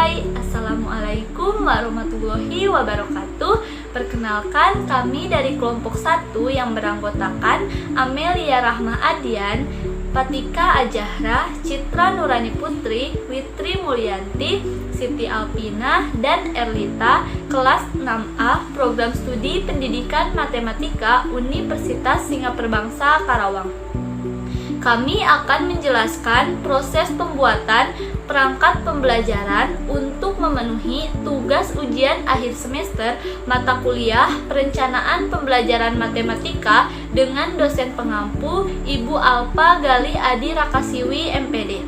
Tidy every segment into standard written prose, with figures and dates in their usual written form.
Hai, Assalamualaikum warahmatullahi wabarakatuh. Perkenalkan, kami dari kelompok 1 yang beranggotakan Amelia Rahma Adian, Patika Ajahra, Citra Nurani Putri, Witri Mulyanti, Siti Alpina, dan Erlita, kelas 6A, Program Studi Pendidikan Matematika Universitas Singapura Bangsa Karawang. Kami akan menjelaskan proses pembuatan perangkat pembelajaran untuk memenuhi tugas ujian akhir semester mata kuliah Perencanaan Pembelajaran Matematika dengan dosen pengampu Ibu Alpa Gali Adi Rakasiwi, MPD.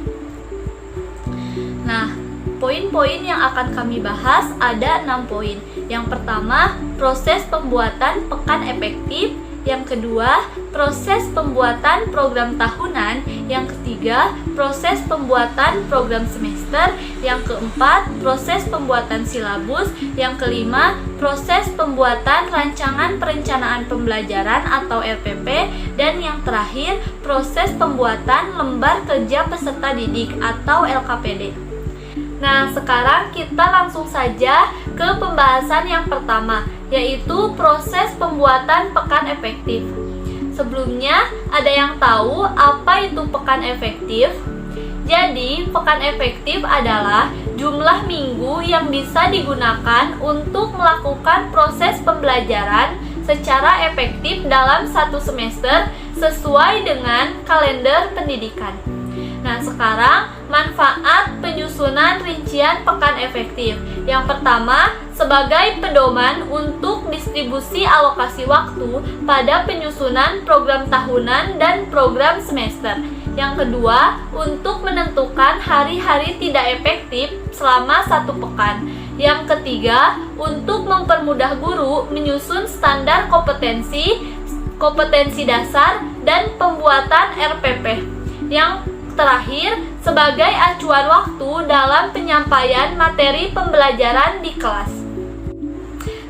Nah, poin-poin yang akan kami bahas ada 6 poin. Yang pertama, proses pembuatan pekan efektif. Yang kedua, proses pembuatan program tahunan. Yang ketiga, proses pembuatan program semester. Yang keempat, proses pembuatan silabus. Yang kelima, proses pembuatan rancangan perencanaan pembelajaran atau RPP. Dan yang terakhir, proses pembuatan lembar kerja peserta didik atau LKPD. Nah, sekarang kita langsung saja ke pembahasan yang pertama, yaitu proses pembuatan pekan efektif. Sebelumnya, ada yang tahu apa itu pekan efektif? Jadi, pekan efektif adalah jumlah minggu yang bisa digunakan untuk melakukan proses pembelajaran secara efektif dalam satu semester sesuai dengan kalender pendidikan. Nah, sekarang manfaat penyusunan rincian pekan efektif. Yang pertama, sebagai pedoman untuk distribusi alokasi waktu pada penyusunan program tahunan dan program semester. Yang kedua, untuk menentukan hari-hari tidak efektif selama satu pekan. Yang ketiga, untuk mempermudah guru menyusun standar kompetensi dasar dan pembuatan RPP. Yang terakhir, sebagai acuan waktu dalam penyampaian materi pembelajaran di kelas.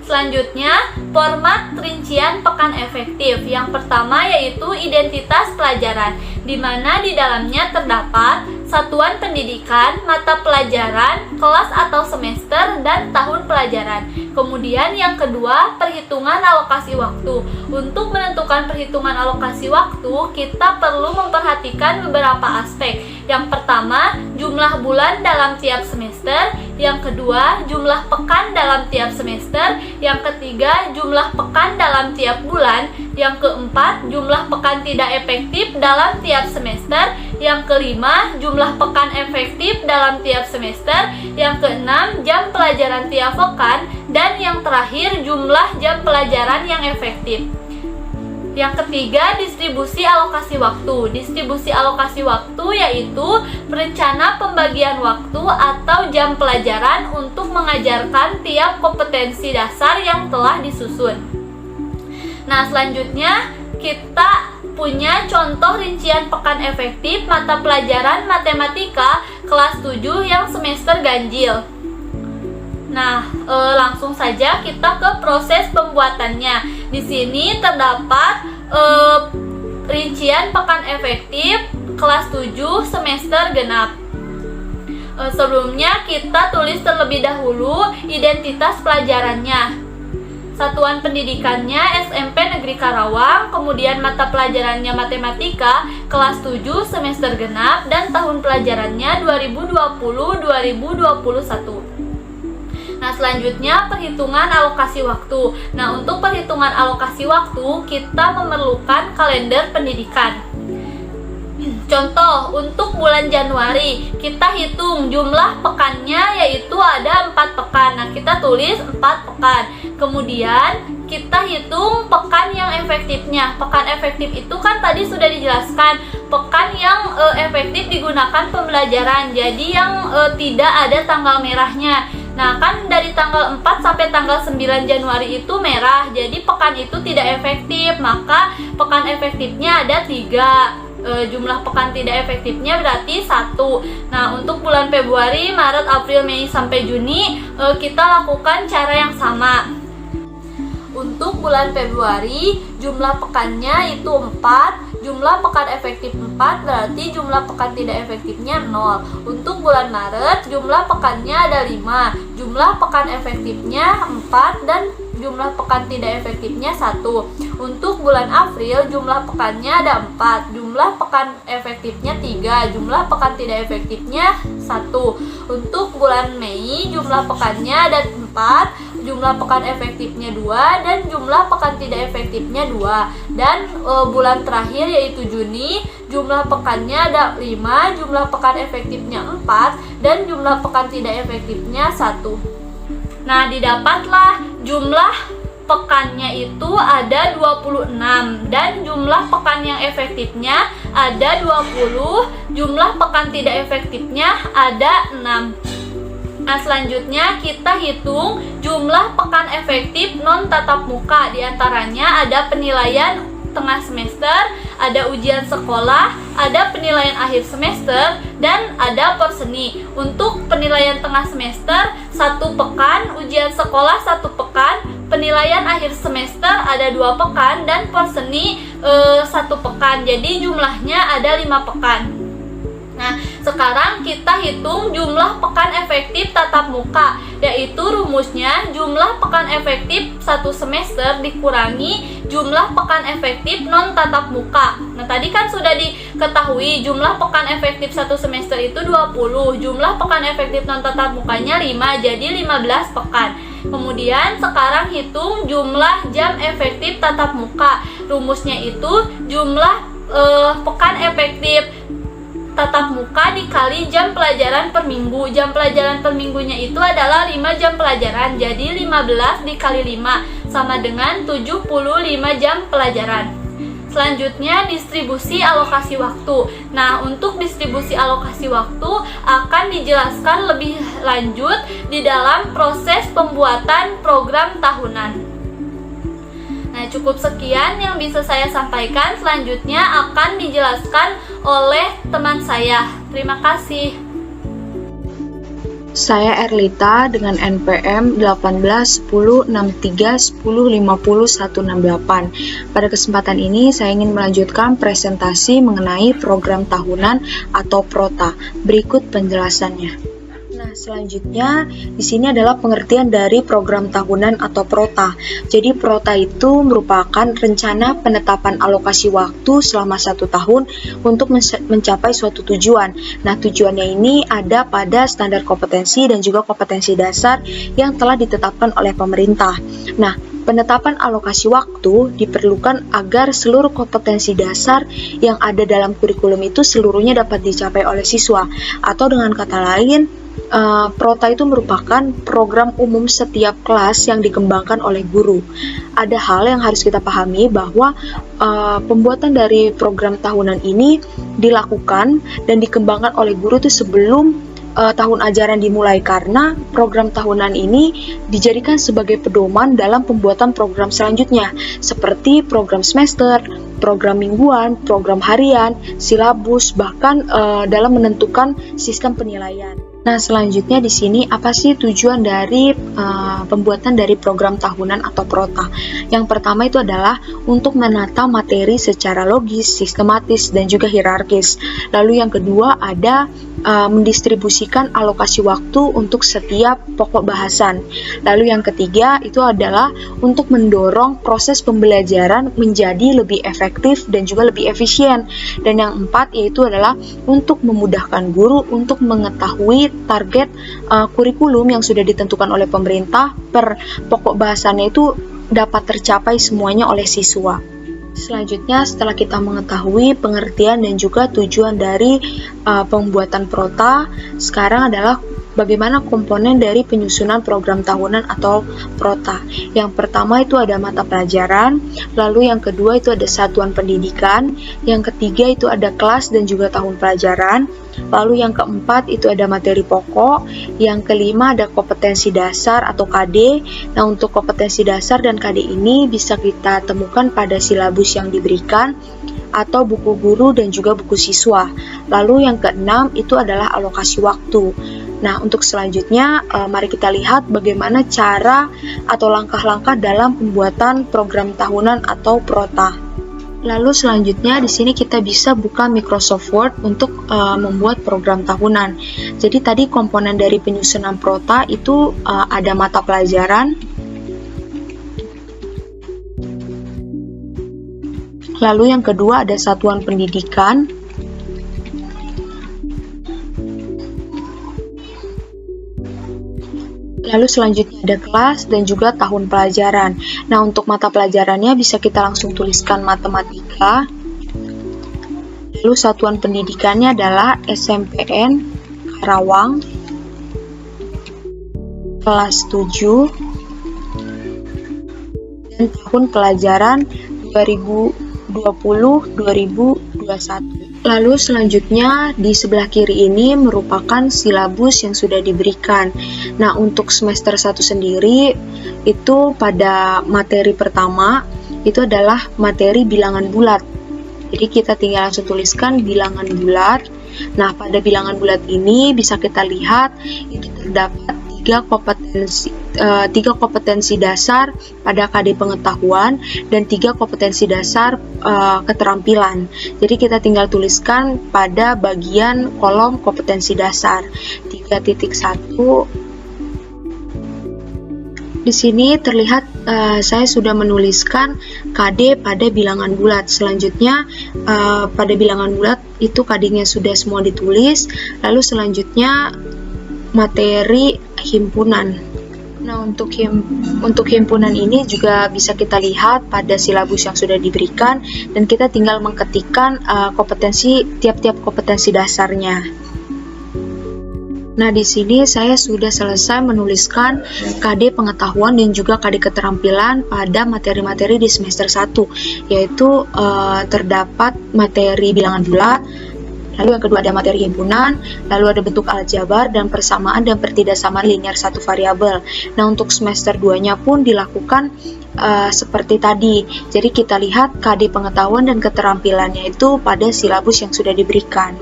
Selanjutnya, format rincian pekan efektif. Yang pertama yaitu identitas pelajaran, di mana di dalamnya terdapat satuan pendidikan, mata pelajaran, kelas atau semester, dan tahun pelajaran. Kemudian yang kedua, perhitungan alokasi waktu. Untuk menentukan perhitungan alokasi waktu, kita perlu memperhatikan beberapa aspek. Yang pertama, jumlah bulan dalam tiap semester. Yang kedua, jumlah pekan dalam tiap semester. Yang ketiga, jumlah pekan dalam tiap bulan. Yang keempat, jumlah pekan tidak efektif dalam tiap semester. Yang kelima, jumlah pekan efektif dalam tiap semester. Yang keenam, jam pelajaran tiap pekan. Dan yang terakhir, jumlah jam pelajaran yang efektif. Yang ketiga, distribusi alokasi waktu. Distribusi alokasi waktu yaitu rencana pembagian waktu atau jam pelajaran untuk mengajarkan tiap kompetensi dasar yang telah disusun. Nah, selanjutnya kita punya contoh rincian pekan efektif mata pelajaran matematika kelas 7 yang semester ganjil. Nah, langsung saja kita ke proses pembuatannya. Di sini terdapat rincian pekan efektif kelas 7 semester genap. Sebelumnya kita tulis terlebih dahulu identitas pelajarannya. Satuan pendidikannya SMP Negeri Karawang, kemudian mata pelajarannya matematika kelas 7 semester genap, dan tahun pelajarannya 2020-2021. Nah, selanjutnya perhitungan alokasi waktu. Nah, untuk perhitungan alokasi waktu kita memerlukan kalender pendidikan. Contoh, untuk bulan Januari kita hitung jumlah pekannya yaitu ada 4 pekan. Nah, kita tulis 4 pekan. Kemudian kita hitung pekan yang efektifnya. Pekan efektif itu kan tadi sudah dijelaskan, pekan yang efektif digunakan pembelajaran. Jadi yang tidak ada tanggal merahnya. Nah, kan dari tanggal 4 sampai tanggal 9 Januari itu merah. Jadi pekan itu tidak efektif. Maka pekan efektifnya ada 3. Jumlah pekan tidak efektifnya berarti 1. Nah, untuk bulan Februari, Maret, April, Mei sampai Juni kita lakukan cara yang sama. Untuk bulan Februari, jumlah pekannya itu 4, jumlah pekan efektif 4, berarti jumlah pekan tidak efektifnya 0. Untuk bulan Maret, jumlah pekannya ada 5, jumlah pekan efektifnya 4, dan jumlah pekan tidak efektifnya 1. Untuk bulan April, jumlah pekannya ada 4, jumlah pekan efektifnya 3, jumlah pekan tidak efektifnya 1. Untuk bulan Mei, jumlah pekannya ada 4, jumlah pekan efektifnya 2, dan jumlah pekan tidak efektifnya 2. Dan bulan terakhir yaitu Juni, jumlah pekannya ada 5, jumlah pekan efektifnya 4, dan jumlah pekan tidak efektifnya 1. Nah, didapatlah jumlah pekannya itu ada 26, dan jumlah pekan yang efektifnya ada 20, jumlah pekan tidak efektifnya ada 6. Nah, selanjutnya kita hitung jumlah pekan efektif non tatap muka. Di antaranya ada penilaian tengah semester, ada ujian sekolah, ada penilaian akhir semester, dan ada perseni. Untuk penilaian tengah semester 1 pekan, ujian sekolah 1 pekan, penilaian akhir semester ada 2 pekan, dan perseni 1 pekan. Jadi jumlahnya ada 5 pekan. Nah, sekarang kita hitung jumlah pekan efektif tatap muka, yaitu rumusnya jumlah pekan efektif 1 semester dikurangi jumlah pekan efektif non tatap muka. Nah, tadi kan sudah diketahui jumlah pekan efektif 1 semester itu 20, jumlah pekan efektif non tatap mukanya 5, jadi 15 pekan. Kemudian sekarang hitung jumlah jam efektif tatap muka. Rumusnya itu jumlah pekan efektif tatap muka dikali jam pelajaran per minggu. Jam pelajaran per minggunya itu adalah 5 jam pelajaran. Jadi 15 dikali 5 sama dengan 75 jam pelajaran. Selanjutnya distribusi alokasi waktu. Nah, untuk distribusi alokasi waktu akan dijelaskan lebih lanjut di dalam proses pembuatan program tahunan. Nah, cukup sekian yang bisa saya sampaikan. Selanjutnya akan dijelaskan oleh teman saya. Terima kasih. Saya Erlita dengan NPM 1810631050 Pada kesempatan ini saya ingin melanjutkan presentasi mengenai program tahunan atau PROTA. Berikut penjelasannya. Nah, selanjutnya di sini adalah pengertian dari program tahunan atau PROTA. Jadi PROTA itu merupakan rencana penetapan alokasi waktu selama 1 tahun untuk mencapai suatu tujuan. Nah, tujuannya ini ada pada standar kompetensi dan juga kompetensi dasar yang telah ditetapkan oleh pemerintah. Nah, penetapan alokasi waktu diperlukan agar seluruh kompetensi dasar yang ada dalam kurikulum itu seluruhnya dapat dicapai oleh siswa. Atau dengan kata lain, PROTA itu merupakan program umum setiap kelas yang dikembangkan oleh guru. Ada hal yang harus kita pahami bahwa pembuatan dari program tahunan ini dilakukan dan dikembangkan oleh guru itu sebelum tahun ajaran dimulai, karena program tahunan ini dijadikan sebagai pedoman dalam pembuatan program selanjutnya seperti program semester, program mingguan, program harian, silabus, bahkan dalam menentukan sistem penilaian. Nah, selanjutnya di sini apa sih tujuan dari pembuatan dari program tahunan atau PROTA? Yang pertama itu adalah untuk menata materi secara logis, sistematis, dan juga hierarkis. Lalu yang kedua ada mendistribusikan alokasi waktu untuk setiap pokok bahasan. Lalu yang ketiga itu adalah untuk mendorong proses pembelajaran menjadi lebih efektif dan juga lebih efisien. Dan yang empat yaitu adalah untuk memudahkan guru untuk mengetahui target kurikulum yang sudah ditentukan oleh pemerintah per pokok bahasannya itu dapat tercapai semuanya oleh siswa. Selanjutnya, setelah kita mengetahui pengertian dan juga tujuan dari pembuatan PROTA, sekarang adalah bagaimana komponen dari penyusunan program tahunan atau PROTA. Yang pertama itu ada mata pelajaran, lalu yang kedua itu ada satuan pendidikan, yang ketiga itu ada kelas dan juga tahun pelajaran, lalu yang keempat itu ada materi pokok, yang kelima ada kompetensi dasar atau KD. Nah, untuk kompetensi dasar dan KD ini bisa kita temukan pada silabus yang diberikan atau buku guru dan juga buku siswa. Lalu yang keenam itu adalah alokasi waktu. Nah, untuk selanjutnya mari kita lihat bagaimana cara atau langkah-langkah dalam pembuatan program tahunan atau PROTA. Lalu selanjutnya di sini kita bisa buka Microsoft Word untuk membuat program tahunan. Jadi tadi komponen dari penyusunan Prota itu ada mata pelajaran, lalu yang kedua ada satuan pendidikan, lalu selanjutnya ada kelas dan juga tahun pelajaran. Nah, untuk mata pelajarannya bisa kita langsung tuliskan matematika. Lalu satuan pendidikannya adalah SMPN Karawang kelas 7 dan tahun pelajaran 2020-2021. Lalu selanjutnya di sebelah kiri ini merupakan silabus yang sudah diberikan. Nah, untuk semester 1 sendiri itu pada materi pertama itu adalah materi bilangan bulat. Jadi kita tinggal langsung tuliskan bilangan bulat. Nah, pada bilangan bulat ini bisa kita lihat itu terdapat tiga kompetensi dasar pada KD pengetahuan dan 3 kompetensi dasar keterampilan. Jadi kita tinggal tuliskan pada bagian kolom kompetensi dasar 3.1. Di sini terlihat saya sudah menuliskan KD pada bilangan bulat. Selanjutnya pada bilangan bulat itu KD-nya sudah semua ditulis. Lalu selanjutnya materi himpunan. Nah, untuk himpunan ini juga bisa kita lihat pada silabus yang sudah diberikan dan kita tinggal mengketikkan tiap-tiap kompetensi dasarnya. Nah, di sini saya sudah selesai menuliskan KD pengetahuan dan juga KD keterampilan pada materi-materi di semester 1, yaitu terdapat materi bilangan bulat, lalu yang kedua ada materi himpunan, lalu ada bentuk aljabar dan persamaan dan pertidaksamaan linear satu variabel. Nah, untuk semester 2-nya pun dilakukan seperti tadi. Jadi kita lihat KD pengetahuan dan keterampilannya itu pada silabus yang sudah diberikan.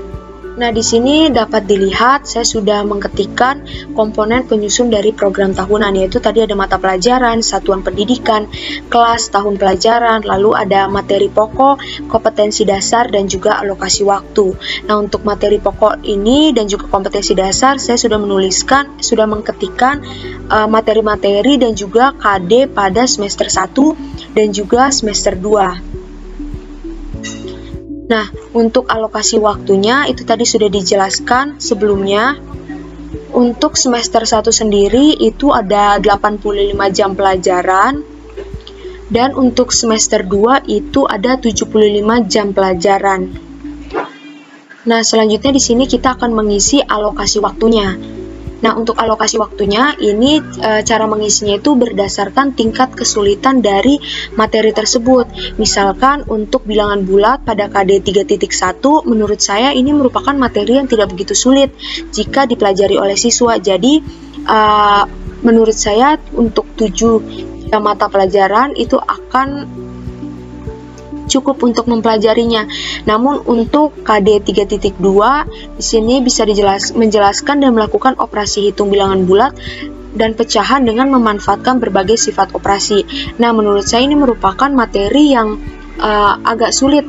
Nah, di sini dapat dilihat saya sudah mengketikkan komponen penyusun dari program tahunan, yaitu tadi ada mata pelajaran, satuan pendidikan, kelas, tahun pelajaran, lalu ada materi pokok, kompetensi dasar, dan juga alokasi waktu. Nah, untuk materi pokok ini dan juga kompetensi dasar, saya sudah mengketikkan materi-materi dan juga KD pada semester 1 dan juga semester 2. Nah, untuk alokasi waktunya itu tadi sudah dijelaskan sebelumnya. Untuk semester 1 sendiri itu ada 85 jam pelajaran dan untuk semester 2 itu ada 75 jam pelajaran. Nah, selanjutnya di sini kita akan mengisi alokasi waktunya. Nah, untuk alokasi waktunya ini cara mengisinya itu berdasarkan tingkat kesulitan dari materi tersebut. Misalkan untuk bilangan bulat pada KD 3.1 menurut saya ini merupakan materi yang tidak begitu sulit jika dipelajari oleh siswa. Jadi menurut saya untuk 7 mata pelajaran itu akan cukup untuk mempelajarinya. Namun untuk KD 3.2 di sini bisa menjelaskan dan melakukan operasi hitung bilangan bulat dan pecahan dengan memanfaatkan berbagai sifat operasi. Nah, menurut saya ini merupakan materi yang agak sulit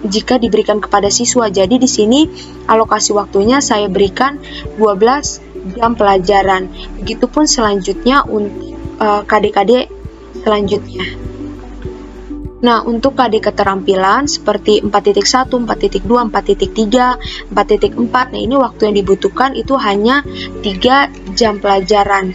jika diberikan kepada siswa. Jadi di sini alokasi waktunya saya berikan 12 jam pelajaran. Begitupun selanjutnya untuk KD-KD selanjutnya. Nah, untuk KD keterampilan seperti 4.1, 4.2, 4.3, 4.4, nah ini waktu yang dibutuhkan itu hanya 3 jam pelajaran.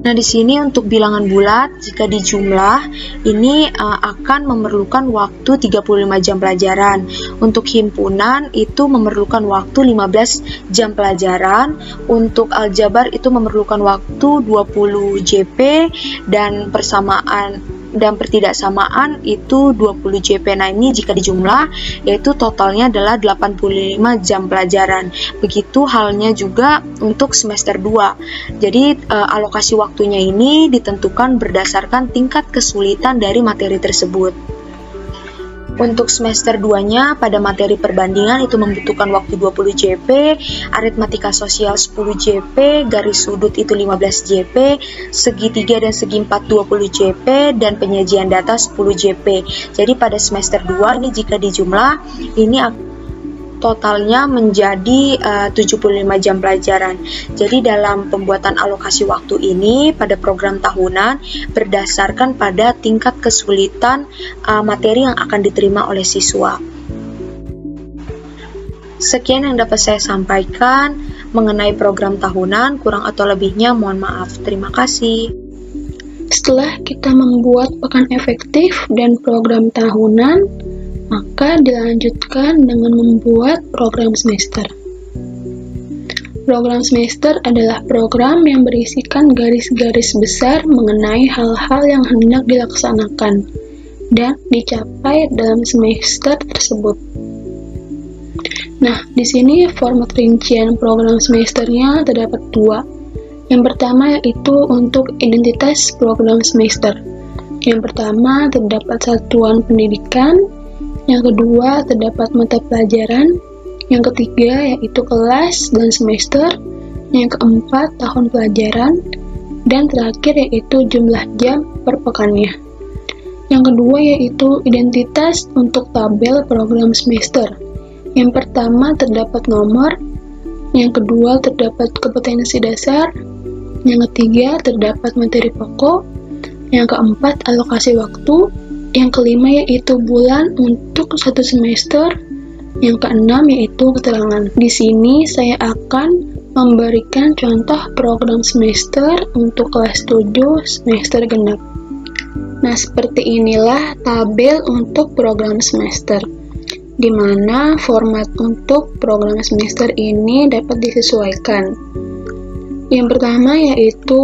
Nah, di sini untuk bilangan bulat jika dijumlah ini akan memerlukan waktu 35 jam pelajaran. Untuk himpunan itu memerlukan waktu 15 jam pelajaran. Untuk aljabar itu memerlukan waktu 20 JP dan persamaan dan pertidaksamaan itu 20 JP. Nah, ini jika dijumlah yaitu totalnya adalah 85 jam pelajaran. Begitu halnya juga untuk semester 2. Jadi alokasi waktunya ini ditentukan berdasarkan tingkat kesulitan dari materi tersebut. Untuk semester 2-nya pada materi perbandingan itu membutuhkan waktu 20 JP, aritmatika sosial 10 JP, garis sudut itu 15 JP, segitiga dan segi 4 20 JP, dan penyajian data 10 JP. Jadi pada semester 2 ini jika dijumlah ini totalnya menjadi 75 jam pelajaran. Jadi dalam pembuatan alokasi waktu ini pada program tahunan berdasarkan pada tingkat kesulitan materi yang akan diterima oleh siswa. Sekian yang dapat saya sampaikan mengenai program tahunan, kurang atau lebihnya mohon maaf. Terima kasih. Setelah kita membuat pekan efektif dan program tahunan, maka dilanjutkan dengan membuat program semester. Program semester adalah program yang berisikan garis-garis besar mengenai hal-hal yang hendak dilaksanakan dan dicapai dalam semester tersebut. Nah, di sini format rincian program semesternya terdapat dua. Yang pertama yaitu untuk identitas program semester. Yang pertama terdapat satuan pendidikan, yang kedua terdapat mata pelajaran, yang ketiga yaitu kelas dan semester, yang keempat tahun pelajaran, dan terakhir yaitu jumlah jam per pekannya. Yang kedua yaitu identitas untuk tabel program semester. Yang pertama terdapat nomor, yang kedua terdapat kompetensi dasar, yang ketiga terdapat materi pokok, yang keempat alokasi waktu, yang kelima yaitu bulan untuk satu semester, yang keenam yaitu keterangan. Di sini saya akan memberikan contoh program semester untuk kelas 7 semester genap. Nah, seperti inilah tabel untuk program semester, di mana format untuk program semester ini dapat disesuaikan. Yang pertama yaitu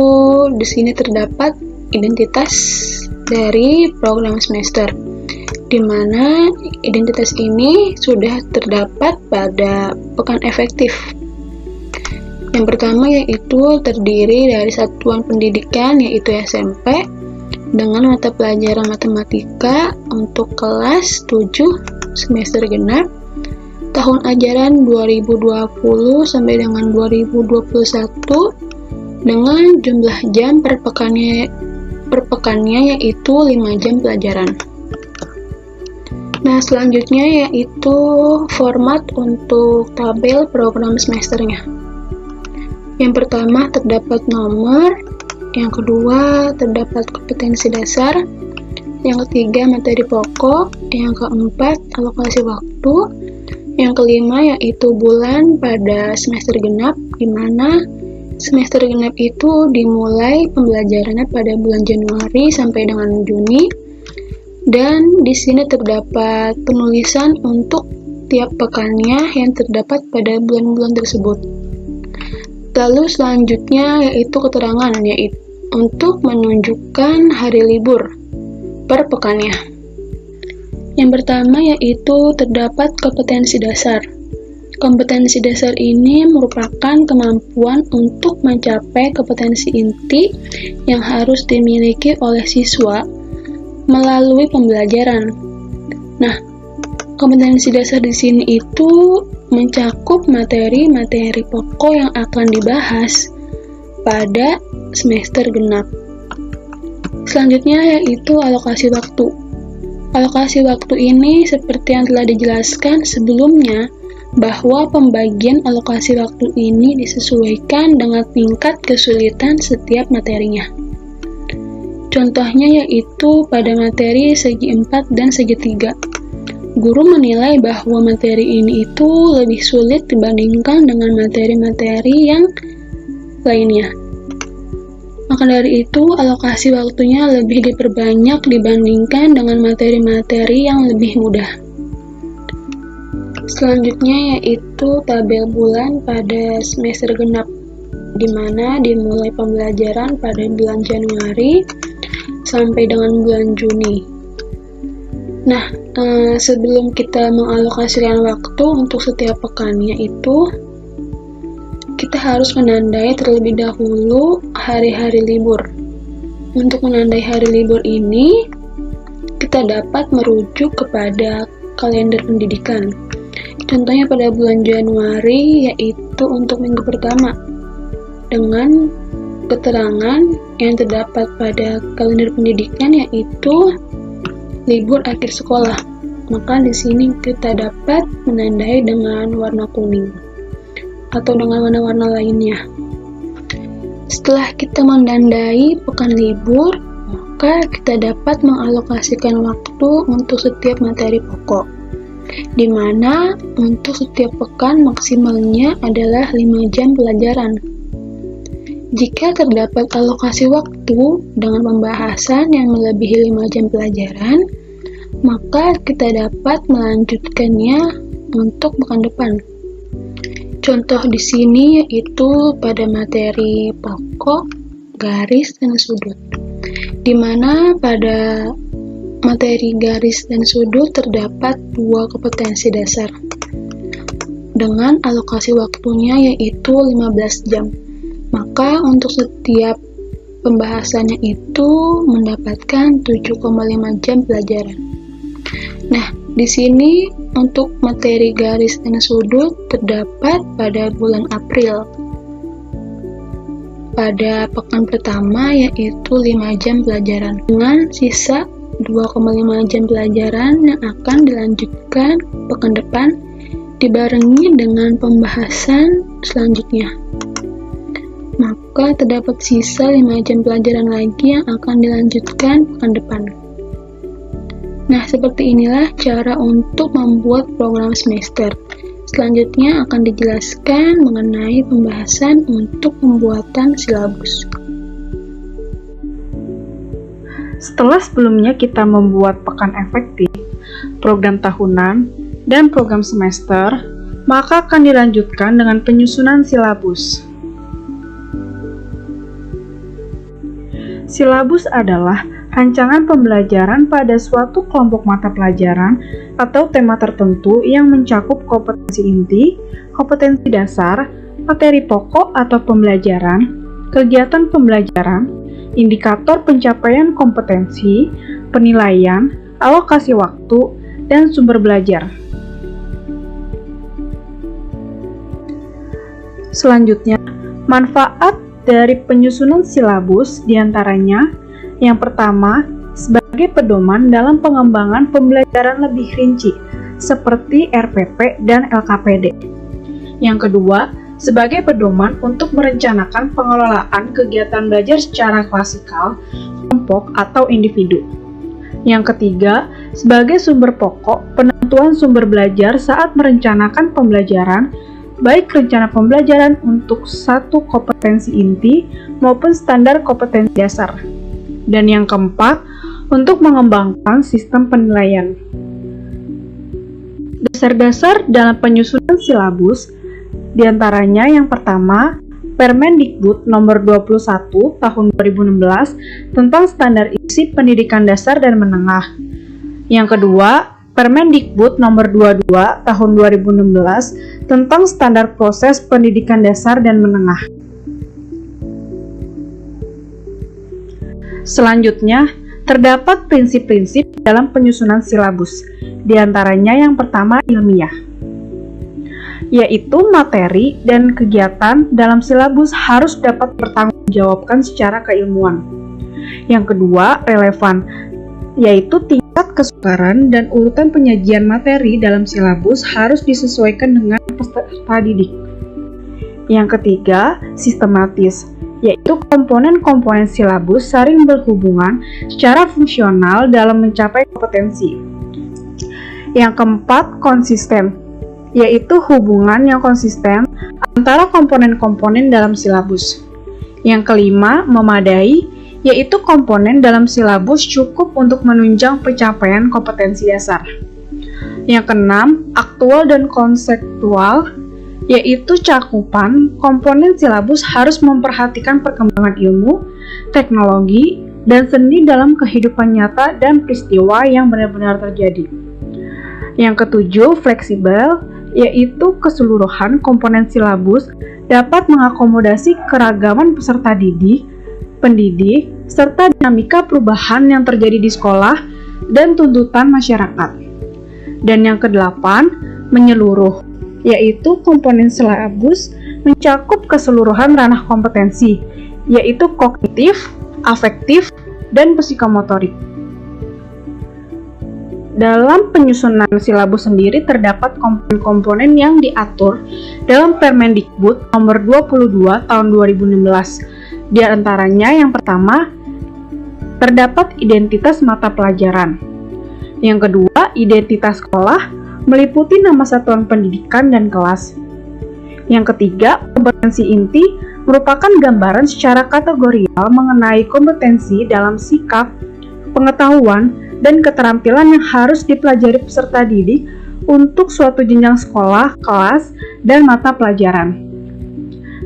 di sini terdapat identitas dari program semester, di mana identitas ini sudah terdapat pada pekan efektif. Yang pertama yaitu terdiri dari satuan pendidikan yaitu SMP dengan mata pelajaran matematika untuk kelas 7 semester genap tahun ajaran 2020 sampai dengan 2021 dengan jumlah jam per pekannya yaitu 5 jam pelajaran. Nah, selanjutnya yaitu format untuk tabel program semesternya. Yang pertama terdapat nomor, yang kedua terdapat kompetensi dasar, yang ketiga materi pokok, yang keempat alokasi waktu, yang kelima yaitu bulan pada semester genap, di mana semester genap itu dimulai pembelajarannya pada bulan Januari sampai dengan Juni, dan di sini terdapat penulisan untuk tiap pekannya yang terdapat pada bulan-bulan tersebut. Lalu selanjutnya yaitu keterangan, yaitu untuk menunjukkan hari libur per pekannya. Yang pertama yaitu terdapat kompetensi dasar. Kompetensi dasar ini merupakan kemampuan untuk mencapai kompetensi inti yang harus dimiliki oleh siswa melalui pembelajaran. Nah, kompetensi dasar di sini itu mencakup materi-materi pokok yang akan dibahas pada semester genap. Selanjutnya yaitu alokasi waktu. Alokasi waktu ini seperti yang telah dijelaskan sebelumnya, bahwa pembagian alokasi waktu ini disesuaikan dengan tingkat kesulitan setiap materinya. Contohnya yaitu pada materi segi 4 dan segi 3. Guru menilai bahwa materi ini itu lebih sulit dibandingkan dengan materi-materi yang lainnya. Maka dari itu, alokasi waktunya lebih diperbanyak dibandingkan dengan materi-materi yang lebih mudah. Selanjutnya yaitu tabel bulan pada semester genap, di mana dimulai pembelajaran pada bulan Januari sampai dengan bulan Juni. Nah, sebelum kita mengalokasikan waktu untuk setiap pekannya itu, kita harus menandai terlebih dahulu hari-hari libur. Untuk menandai hari libur ini, kita kita dapat merujuk kepada kalender pendidikan. Contohnya pada bulan Januari, yaitu untuk minggu pertama, dengan keterangan yang terdapat pada kalender pendidikan yaitu libur akhir sekolah. Maka di sini kita dapat menandai dengan warna kuning atau dengan warna-warna lainnya. Setelah kita menandai pekan libur, maka kita dapat mengalokasikan waktu untuk setiap materi pokok, di mana untuk setiap pekan maksimalnya adalah 5 jam pelajaran. Jika terdapat alokasi waktu dengan pembahasan yang melebihi 5 jam pelajaran, maka kita dapat melanjutkannya untuk pekan depan. Contoh di sini yaitu pada materi pokok, garis, dan sudut, di mana pada materi garis dan sudut terdapat 2 kompetensi dasar dengan alokasi waktunya yaitu 15 jam. Maka untuk setiap pembahasannya itu mendapatkan 7,5 jam pelajaran. Nah, di sini untuk materi garis dan sudut terdapat pada bulan April. Pada pekan pertama yaitu 5 jam pelajaran dengan sisa 2,5 jam pelajaran yang akan dilanjutkan pekan depan dibarengi dengan pembahasan selanjutnya. Maka terdapat sisa 5 jam pelajaran lagi yang akan dilanjutkan pekan depan. Nah, seperti inilah cara untuk membuat program semester. Selanjutnya akan dijelaskan mengenai pembahasan untuk pembuatan silabus. Setelah sebelumnya kita membuat pekan efektif, program tahunan, dan program semester, maka akan dilanjutkan dengan penyusunan silabus. Silabus adalah rancangan pembelajaran pada suatu kelompok mata pelajaran atau tema tertentu yang mencakup kompetensi inti, kompetensi dasar, materi pokok atau pembelajaran, kegiatan pembelajaran, indikator pencapaian kompetensi, penilaian, alokasi waktu, dan sumber belajar. Selanjutnya, manfaat dari penyusunan silabus diantaranya yang pertama, sebagai pedoman dalam pengembangan pembelajaran lebih rinci, seperti RPP dan LKPD. Yang kedua, sebagai pedoman untuk merencanakan pengelolaan kegiatan belajar secara klasikal, kelompok, atau individu. Yang ketiga, sebagai sumber pokok penentuan sumber belajar saat merencanakan pembelajaran, baik rencana pembelajaran untuk satu kompetensi inti maupun standar kompetensi dasar. Dan yang keempat, untuk mengembangkan sistem penilaian. Dasar-dasar dalam penyusunan silabus diantaranya yang pertama, Permendikbud nomor 21 tahun 2016 tentang standar isi pendidikan dasar dan menengah. Yang kedua, Permendikbud nomor 22 tahun 2016 tentang standar proses pendidikan dasar dan menengah. Selanjutnya, terdapat prinsip-prinsip dalam penyusunan silabus, diantaranya yang pertama ilmiah, yaitu materi dan kegiatan dalam silabus harus dapat bertanggungjawabkan secara keilmuan. Yang kedua, relevan, yaitu tingkat kesukaran dan urutan penyajian materi dalam silabus harus disesuaikan dengan peserta didik. Yang ketiga, sistematis, yaitu komponen-komponen silabus saling berhubungan secara fungsional dalam mencapai kompetensi. Yang keempat, konsisten, yaitu hubungan yang konsisten antara komponen-komponen dalam silabus. Yang kelima, memadai, yaitu komponen dalam silabus cukup untuk menunjang pencapaian kompetensi dasar. Yang keenam, aktual dan konseptual, yaitu cakupan komponen silabus harus memperhatikan perkembangan ilmu, teknologi, dan seni dalam kehidupan nyata dan peristiwa yang benar-benar terjadi. Yang ketujuh, fleksibel, yaitu keseluruhan komponen silabus dapat mengakomodasi keragaman peserta didik, pendidik, serta dinamika perubahan yang terjadi di sekolah, dan tuntutan masyarakat. Dan yang kedelapan, menyeluruh, yaitu komponen silabus mencakup keseluruhan ranah kompetensi, yaitu kognitif, afektif, dan psikomotorik. Dalam penyusunan silabus sendiri terdapat komponen-komponen yang diatur dalam Permendikbud nomor 22 tahun 2016. Di antaranya yang pertama, terdapat identitas mata pelajaran. Yang kedua, identitas sekolah meliputi nama satuan pendidikan dan kelas. Yang ketiga, kompetensi inti merupakan gambaran secara kategorial mengenai kompetensi dalam sikap, pengetahuan, dan keterampilan yang harus dipelajari peserta didik untuk suatu jenjang sekolah, kelas, dan mata pelajaran.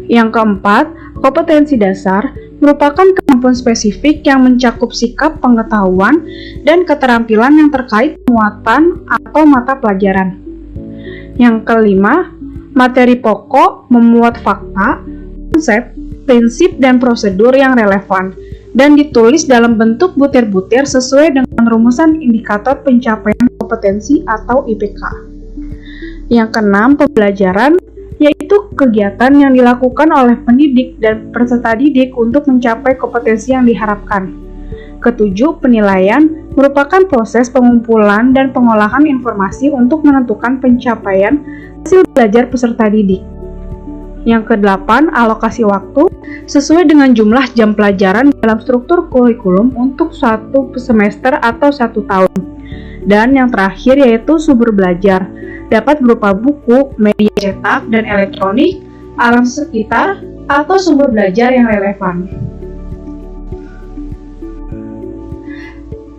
Yang keempat, kompetensi dasar merupakan kemampuan spesifik yang mencakup sikap, pengetahuan, dan keterampilan yang terkait muatan atau mata pelajaran. Yang kelima, materi pokok memuat fakta, konsep, prinsip, dan prosedur yang relevan, dan ditulis dalam bentuk butir-butir sesuai dengan rumusan indikator pencapaian kompetensi atau IPK. Yang keenam, pembelajaran, yaitu kegiatan yang dilakukan oleh pendidik dan peserta didik untuk mencapai kompetensi yang diharapkan. Ketujuh, penilaian merupakan proses pengumpulan dan pengolahan informasi untuk menentukan pencapaian hasil belajar peserta didik. Yang kedelapan, alokasi waktu sesuai dengan jumlah jam pelajaran dalam struktur kurikulum untuk satu semester atau 1 tahun. Dan yang terakhir yaitu sumber belajar, dapat berupa buku, media cetak dan elektronik, alam sekitar, atau sumber belajar yang relevan.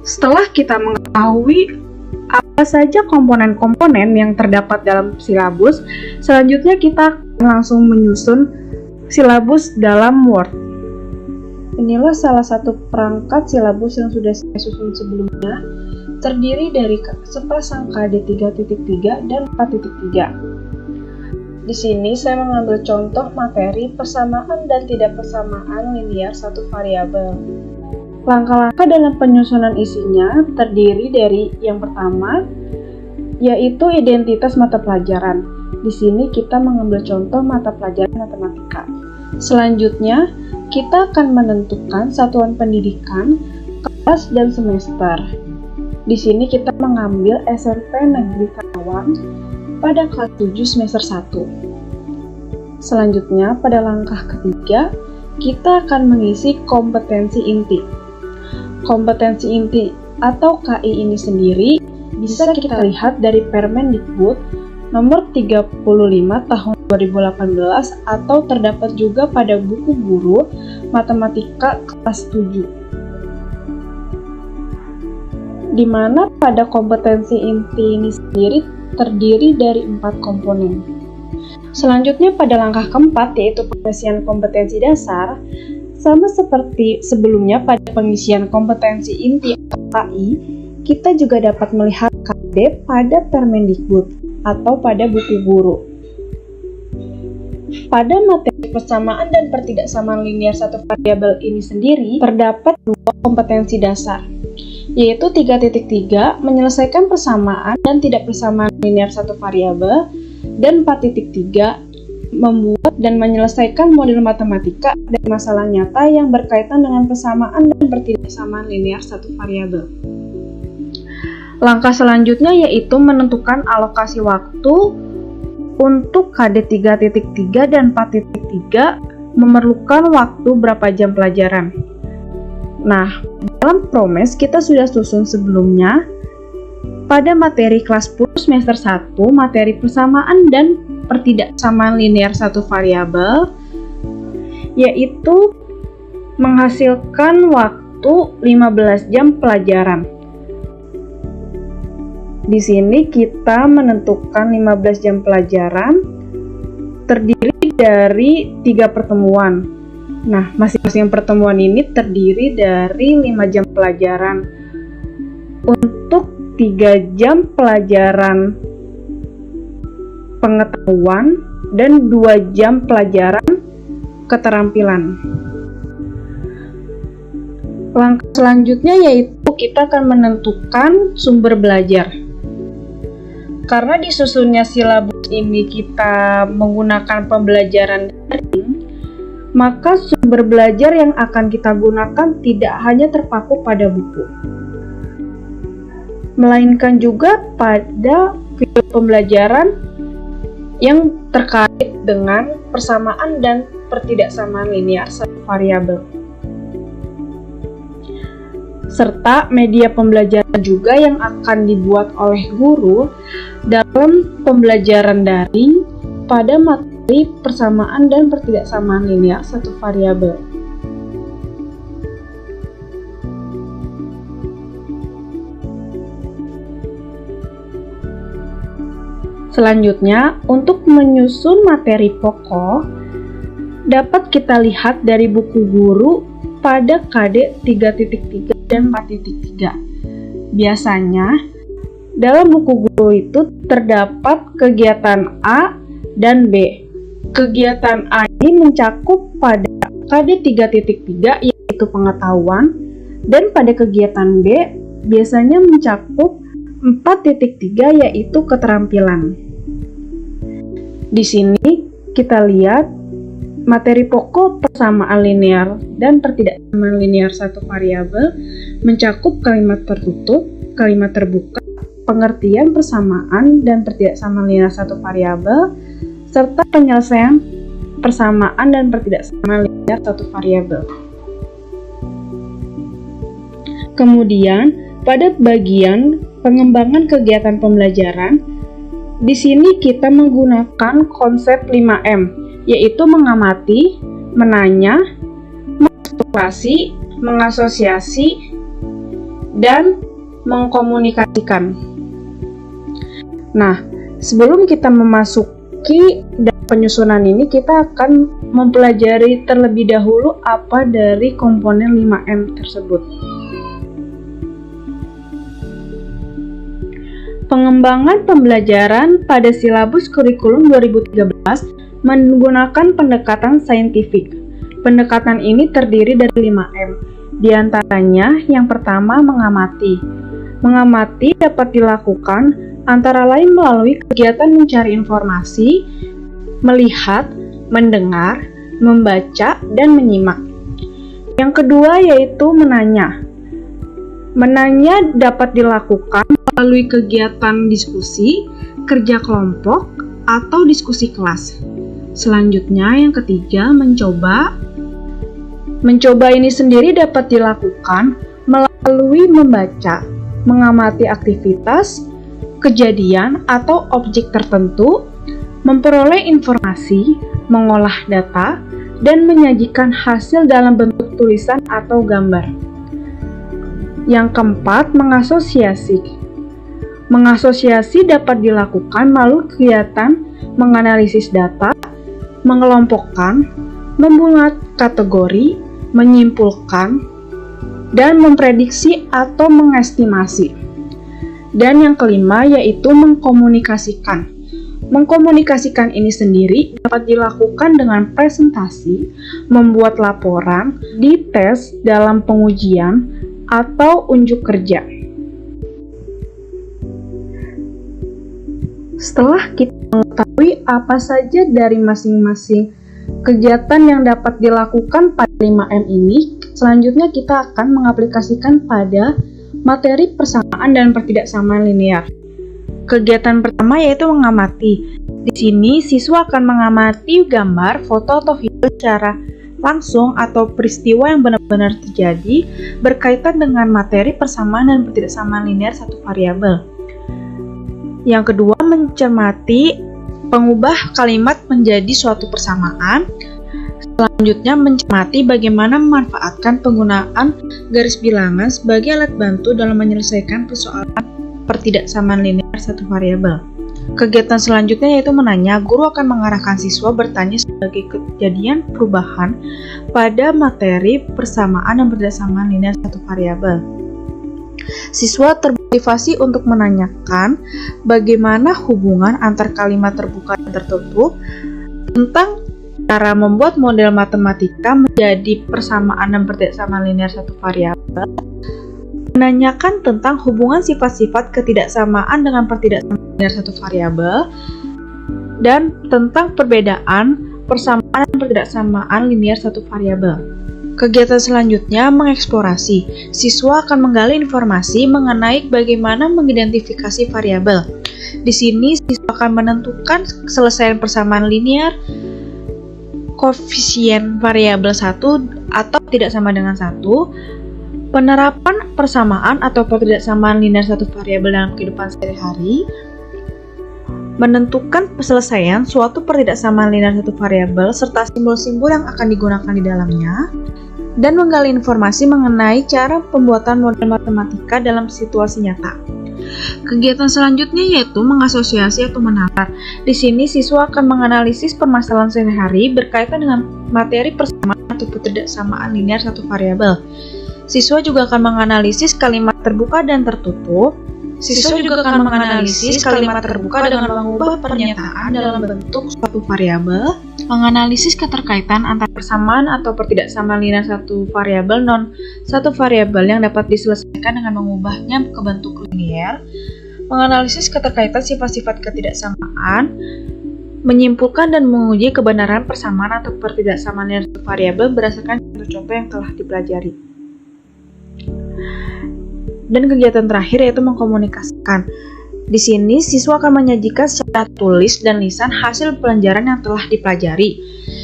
Setelah kita mengetahui apa saja komponen-komponen yang terdapat dalam silabus, selanjutnya kita langsung menyusun silabus dalam Word. Inilah salah satu perangkat silabus yang sudah saya susun sebelumnya, terdiri dari sepasangka D3.3 dan 4.3. Di sini saya mengambil contoh materi persamaan dan tidak persamaan linear satu variabel. Langkah-langkah dalam penyusunan isinya terdiri dari yang pertama, yaitu identitas mata pelajaran. Di sini kita mengambil contoh mata pelajaran matematika. Selanjutnya, kita akan menentukan satuan pendidikan, kelas, dan semester. Di sini kita mengambil SMP Negeri Karawang pada kelas 7 semester 1. Selanjutnya, pada langkah ketiga, kita akan mengisi kompetensi inti. Kompetensi inti atau KI ini sendiri bisa kita lihat dari Permendikbud nomor 35 tahun 2018 atau terdapat juga pada buku guru matematika kelas 7. Di mana pada kompetensi inti ini sendiri terdiri dari 4 komponen. Selanjutnya pada langkah keempat yaitu pengisian kompetensi dasar, sama seperti sebelumnya pada pengisian kompetensi inti atau KI, kita juga dapat melihat KD pada Permendikbud atau pada buku guru. Pada materi persamaan dan pertidaksamaan linear satu variabel ini sendiri, terdapat 2 kompetensi dasar, yaitu 3.3 menyelesaikan persamaan dan tidak persamaan linear satu variabel, dan 4.3 membuat dan menyelesaikan model matematika dan masalah nyata yang berkaitan dengan persamaan dan pertidaksamaan linear satu variabel. Langkah selanjutnya yaitu menentukan alokasi waktu untuk KD 3.3 dan 4.3 memerlukan waktu berapa jam pelajaran. Nah, dalam promes kita sudah susun sebelumnya pada materi kelas 10 semester 1, materi persamaan dan pertidaksamaan linear satu variabel, yaitu menghasilkan waktu 15 jam pelajaran. Di sini kita menentukan 15 jam pelajaran terdiri dari 3 pertemuan. Nah, masing-masing pertemuan ini terdiri dari 5 jam pelajaran. Untuk 3 jam pelajaran pengetahuan dan 2 jam pelajaran keterampilan. Langkah Selanjutnya yaitu kita akan menentukan sumber belajar. Karena disusunnya silabus ini kita menggunakan pembelajaran daring, maka sumber belajar yang akan kita gunakan tidak hanya terpaku pada buku, melainkan juga pada video pembelajaran yang terkait dengan persamaan dan pertidaksamaan linear satu variabel, serta media pembelajaran juga yang akan dibuat oleh guru dalam pembelajaran daring pada materi persamaan dan pertidaksamaan linear satu variabel. Selanjutnya, untuk menyusun materi pokok, dapat kita lihat dari buku guru pada KD 3.3 dan 4.3. Biasanya, dalam buku guru itu terdapat kegiatan A dan B. Kegiatan A ini mencakup pada KD 3.3 yaitu pengetahuan, dan pada kegiatan B biasanya mencakup 4.3 yaitu keterampilan. Di sini kita lihat materi pokok persamaan linear dan pertidaksamaan linear satu variabel mencakup kalimat tertutup, kalimat terbuka, pengertian persamaan dan pertidaksamaan linear satu variabel, serta penyelesaian persamaan dan pertidaksamaan linear satu variabel. Kemudian, pada bagian pengembangan kegiatan pembelajaran, di sini kita menggunakan konsep 5M, yaitu mengamati, menanya, mengeksplorasi, mengasosiasi, dan mengkomunikasikan. Nah, sebelum kita memasuki penyusunan ini, kita akan mempelajari terlebih dahulu apa dari komponen 5M tersebut. Pengembangan pembelajaran pada silabus kurikulum 2013 menggunakan pendekatan saintifik. Pendekatan ini terdiri dari 5M. Di antaranya, yang pertama mengamati. Mengamati dapat dilakukan antara lain melalui kegiatan mencari informasi, melihat, mendengar, membaca, dan menyimak. Yang kedua yaitu menanya. Menanya dapat dilakukan melalui kegiatan diskusi, kerja kelompok, atau diskusi kelas. Selanjutnya, yang ketiga, mencoba. Mencoba ini sendiri dapat dilakukan melalui membaca, mengamati aktivitas, kejadian, atau objek tertentu, memperoleh informasi, mengolah data, dan menyajikan hasil dalam bentuk tulisan atau gambar. Yang keempat, mengasosiasi. Mengasosiasi dapat dilakukan melalui kegiatan menganalisis data, mengelompokkan, membuat kategori, menyimpulkan, dan memprediksi atau mengestimasi. Dan yang kelima yaitu mengkomunikasikan. Mengkomunikasikan ini sendiri dapat dilakukan dengan presentasi, membuat laporan, dites dalam pengujian, atau unjuk kerja. Setelah kita mengetahui apa saja dari masing-masing kegiatan yang dapat dilakukan pada 5M ini, selanjutnya kita akan mengaplikasikan pada materi persamaan dan pertidaksamaan linear. Kegiatan pertama yaitu mengamati. Di sini siswa akan mengamati gambar, foto, atau video secara langsung atau peristiwa yang benar-benar terjadi berkaitan dengan materi persamaan dan pertidaksamaan linear satu variabel. Yang kedua, mencermati pengubah kalimat menjadi suatu persamaan. Selanjutnya, mencermati bagaimana memanfaatkan penggunaan garis bilangan sebagai alat bantu dalam menyelesaikan persoalan pertidaksamaan linear satu variabel. Kegiatan selanjutnya yaitu menanya. Guru akan mengarahkan siswa bertanya sebagai kejadian perubahan pada materi persamaan dan pertidaksamaan linear satu variabel. Siswa termotivasi untuk menanyakan bagaimana hubungan antar kalimat terbuka dan tertutup tentang cara membuat model matematika menjadi persamaan dan pertidaksamaan linear satu variabel, menanyakan tentang hubungan sifat-sifat ketidaksamaan dengan pertidaksamaan linear satu variabel, dan tentang perbedaan persamaan dan pertidaksamaan linear satu variabel. Kegiatan selanjutnya mengeksplorasi. Siswa akan menggali informasi mengenai bagaimana mengidentifikasi variabel. Di sini siswa akan menentukan keselesaian persamaan linear, koefisien variabel 1 atau tidak sama dengan 1, penerapan persamaan atau pertidaksamaan linear satu variabel dalam kehidupan sehari-hari, menentukan penyelesaian suatu pertidaksamaan linear satu variabel serta simbol-simbol yang akan digunakan di dalamnya, dan menggali informasi mengenai cara pembuatan model matematika dalam situasi nyata. Kegiatan selanjutnya yaitu mengasosiasi atau menalar. Di sini siswa akan menganalisis permasalahan sehari-hari berkaitan dengan materi persamaan atau pertidaksamaan linear satu variabel. Siswa juga akan menganalisis kalimat terbuka dan tertutup. Siswa juga akan menganalisis kalimat terbuka dengan mengubah pernyataan dalam bentuk suatu variabel, menganalisis keterkaitan antar persamaan atau pertidaksamaan linear satu variabel non satu variabel yang dapat diselesaikan dengan mengubahnya ke bentuk linear, menganalisis keterkaitan sifat-sifat ketidaksamaan, menyimpulkan dan menguji kebenaran persamaan atau pertidaksamaan linear satu variabel berdasarkan contoh-contoh yang telah dipelajari. Dan kegiatan terakhir yaitu mengkomunikasikan. Di sini siswa akan menyajikan secara tulis dan lisan hasil pelajaran yang telah dipelajari.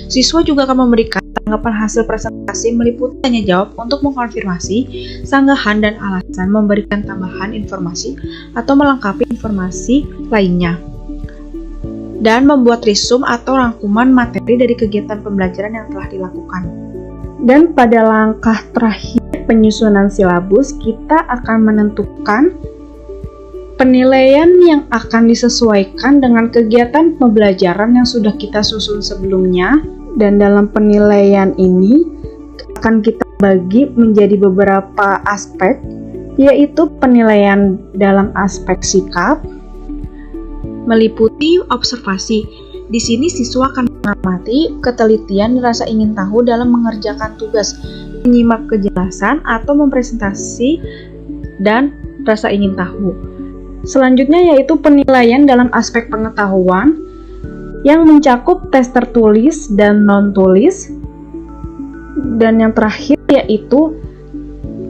Siswa juga akan memberikan tanggapan hasil presentasi meliputi tanya jawab untuk mengkonfirmasi, sanggahan dan alasan, memberikan tambahan informasi atau melengkapi informasi lainnya, dan membuat resume atau rangkuman materi dari kegiatan pembelajaran yang telah dilakukan. Dan pada langkah terakhir penyusunan silabus, kita akan menentukan penilaian yang akan disesuaikan dengan kegiatan pembelajaran yang sudah kita susun sebelumnya. Dan dalam penilaian ini akan kita bagi menjadi beberapa aspek, yaitu penilaian dalam aspek sikap, meliputi observasi. Di sini siswa akan mengamati ketelitian dan rasa ingin tahu dalam mengerjakan tugas, menyimak kejelasan atau mempresentasi dan rasa ingin tahu. Selanjutnya yaitu penilaian dalam aspek pengetahuan yang mencakup tes tertulis dan non-tulis. Dan yang terakhir yaitu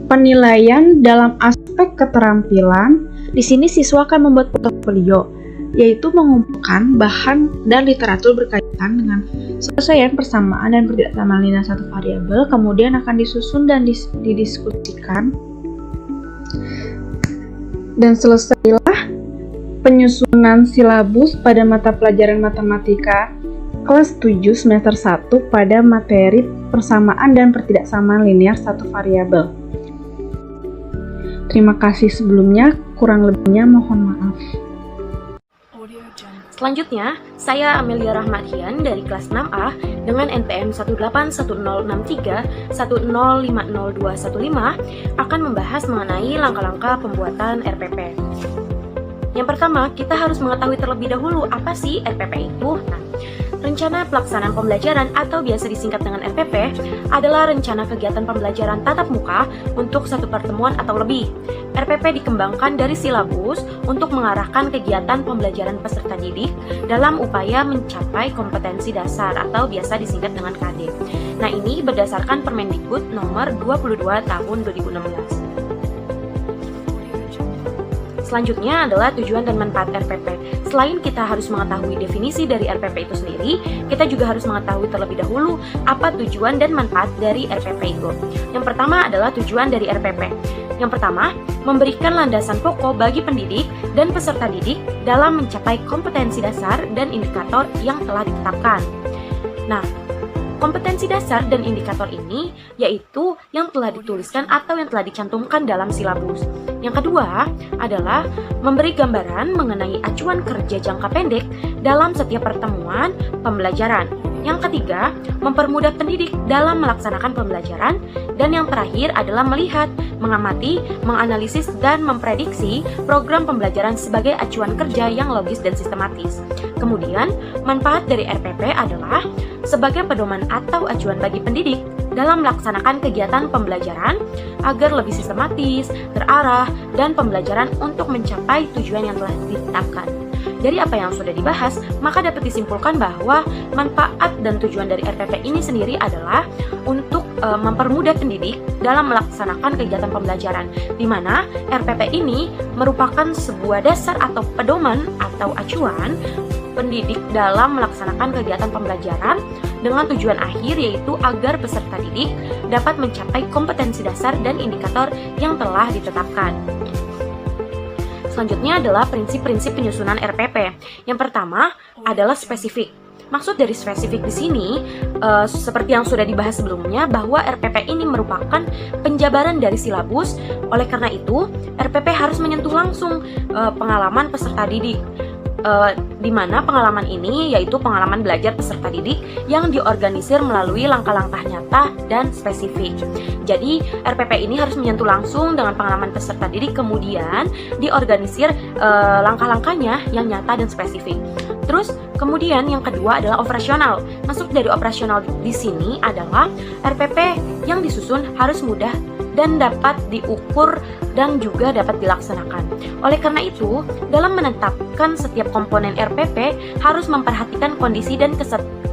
penilaian dalam aspek keterampilan. Di sini siswa akan membuat portofolio, yaitu mengumpulkan bahan dan literatur berkaitan dengan penyelesaian persamaan dan pertidaksamaan linear satu variabel, kemudian akan disusun dan didiskusikan. Dan selesailah penyusunan silabus pada mata pelajaran matematika kelas 7 semester 1 pada materi persamaan dan pertidaksamaan linear satu variabel. Terima kasih sebelumnya, kurang lebihnya mohon maaf. Selanjutnya, saya Amelia Rahmadian dari kelas 6A dengan NPM 1810631050215 akan membahas mengenai langkah-langkah pembuatan RPP. Yang pertama, kita harus mengetahui terlebih dahulu apa sih RPP itu. Nah, rencana pelaksanaan pembelajaran atau biasa disingkat dengan RPP adalah rencana kegiatan pembelajaran tatap muka untuk satu pertemuan atau lebih. RPP dikembangkan dari silabus untuk mengarahkan kegiatan pembelajaran peserta didik dalam upaya mencapai kompetensi dasar atau biasa disingkat dengan KD. Nah, ini berdasarkan Permendikbud nomor 22 tahun 2016. Selanjutnya adalah tujuan dan manfaat RPP. Selain kita harus mengetahui definisi dari RPP itu sendiri, kita juga harus mengetahui terlebih dahulu apa tujuan dan manfaat dari RPP itu. Yang pertama adalah tujuan dari RPP. Yang pertama, memberikan landasan pokok bagi pendidik dan peserta didik dalam mencapai kompetensi dasar dan indikator yang telah ditetapkan. Nah, kompetensi dasar dan indikator ini yaitu yang telah dituliskan atau yang telah dicantumkan dalam silabus. Yang kedua adalah memberi gambaran mengenai acuan kerja jangka pendek dalam setiap pertemuan pembelajaran. Yang ketiga, mempermudah pendidik dalam melaksanakan pembelajaran. Dan yang terakhir adalah melihat, mengamati, menganalisis, dan memprediksi program pembelajaran sebagai acuan kerja yang logis dan sistematis. Kemudian, manfaat dari RPP adalah sebagai pedoman atau acuan bagi pendidik dalam melaksanakan kegiatan pembelajaran agar lebih sistematis, terarah, dan pembelajaran untuk mencapai tujuan yang telah ditetapkan. Dari apa yang sudah dibahas, maka dapat disimpulkan bahwa manfaat dan tujuan dari RPP ini sendiri adalah untuk mempermudah pendidik dalam melaksanakan kegiatan pembelajaran, di mana RPP ini merupakan sebuah dasar atau pedoman atau acuan pendidik dalam melaksanakan kegiatan pembelajaran dengan tujuan akhir yaitu agar peserta didik dapat mencapai kompetensi dasar dan indikator yang telah ditetapkan. Selanjutnya adalah prinsip-prinsip penyusunan RPP. Yang pertama adalah spesifik. Maksud dari spesifik di sini, seperti yang sudah dibahas sebelumnya, bahwa RPP ini merupakan penjabaran dari silabus. Oleh karena itu, RPP harus menyentuh langsung pengalaman peserta didik. Di mana pengalaman ini yaitu pengalaman belajar peserta didik yang diorganisir melalui langkah-langkah nyata dan spesifik. Jadi RPP ini harus menyentuh langsung dengan pengalaman peserta didik, kemudian diorganisir langkah-langkahnya yang nyata dan spesifik. Terus kemudian yang kedua adalah operasional. Maksud dari operasional di sini adalah RPP yang disusun harus mudah dan dapat diukur dan juga dapat dilaksanakan. Oleh karena itu, dalam menetapkan setiap komponen RPP harus memperhatikan kondisi dan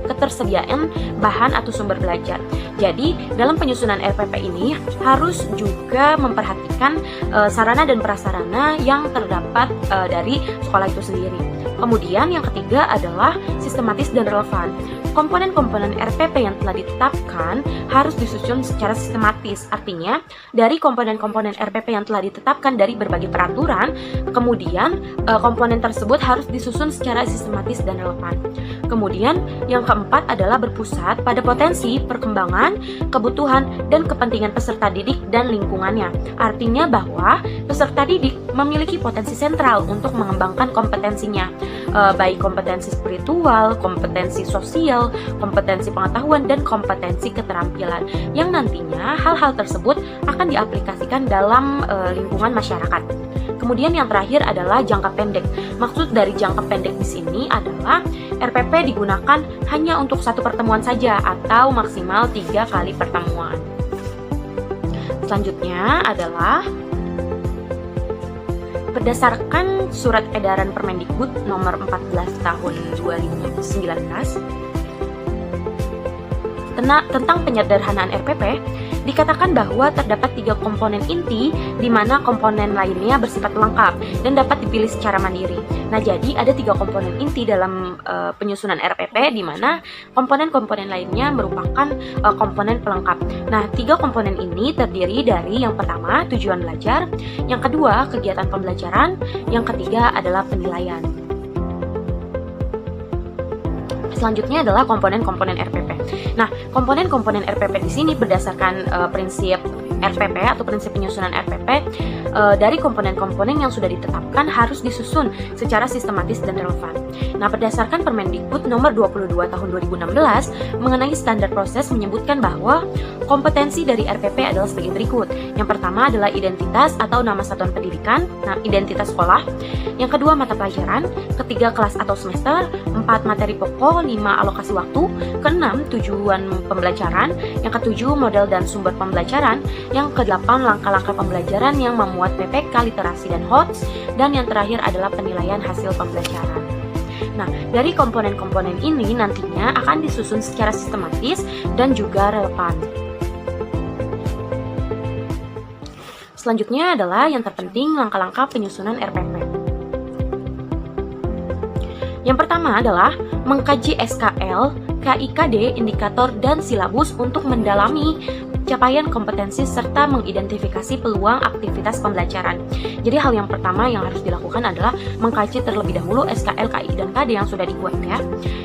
ketersediaan bahan atau sumber belajar. Jadi, dalam penyusunan RPP ini harus juga memperhatikan sarana dan prasarana yang terdapat dari sekolah itu sendiri. Kemudian yang ketiga adalah sistematis dan relevan. Komponen-komponen RPP yang telah ditetapkan harus disusun secara sistematis. Artinya, dari komponen-komponen RPP yang telah ditetapkan dari berbagai peraturan, kemudian komponen tersebut harus disusun secara sistematis dan relevan. Kemudian, yang keempat adalah berpusat pada potensi, perkembangan, kebutuhan, dan kepentingan peserta didik dan lingkungannya. Artinya bahwa peserta didik memiliki potensi sentral untuk mengembangkan kompetensinya, baik kompetensi spiritual, kompetensi sosial, kompetensi pengetahuan, dan kompetensi keterampilan, yang nantinya hal-hal tersebut akan diaplikasikan dalam lingkungan masyarakat. Kemudian yang terakhir adalah jangka pendek. Maksud dari jangka pendek di sini adalah RPP digunakan hanya untuk satu pertemuan saja atau maksimal 3 kali pertemuan. Selanjutnya adalah berdasarkan Surat Edaran Permendikbud Nomor 14 Tahun 2019 tentang penyederhanaan RPP, dikatakan bahwa terdapat 3 komponen inti di mana komponen lainnya bersifat lengkap dan dapat dipilih secara mandiri. Nah, jadi ada 3 komponen inti dalam penyusunan RPP di mana komponen-komponen lainnya merupakan komponen pelengkap. Nah, 3 komponen ini terdiri dari yang pertama tujuan belajar, yang kedua kegiatan pembelajaran, yang ketiga adalah penilaian. Selanjutnya adalah komponen-komponen RPP. Nah, komponen-komponen RPP di sini berdasarkan prinsip RPP atau prinsip penyusunan RPP, dari komponen-komponen yang sudah ditetapkan harus disusun secara sistematis dan relevan. Nah, berdasarkan Permendikbud Nomor 22 Tahun 2016 mengenai standar proses menyebutkan bahwa kompetensi dari RPP adalah sebagai berikut. Yang pertama adalah identitas atau nama satuan pendidikan, nah, identitas sekolah. Yang kedua mata pelajaran, ketiga kelas atau semester, 4 materi pokok, 5 alokasi waktu, keenam tujuan pembelajaran, yang ketujuh model dan sumber pembelajaran, yang kedelapan langkah-langkah pembelajaran yang memuat PPK, literasi, dan HOTS, dan yang terakhir adalah penilaian hasil pembelajaran. Nah, dari komponen-komponen ini nantinya akan disusun secara sistematis dan juga relevan. Selanjutnya adalah yang terpenting langkah-langkah penyusunan RPP. Yang pertama adalah mengkaji SKL, KIKD, indikator, dan silabus untuk mendalami capaian kompetensi serta mengidentifikasi peluang aktivitas pembelajaran. Jadi hal yang pertama yang harus dilakukan adalah mengkaji terlebih dahulu SKL, KI, dan KD yang sudah dibuat ya.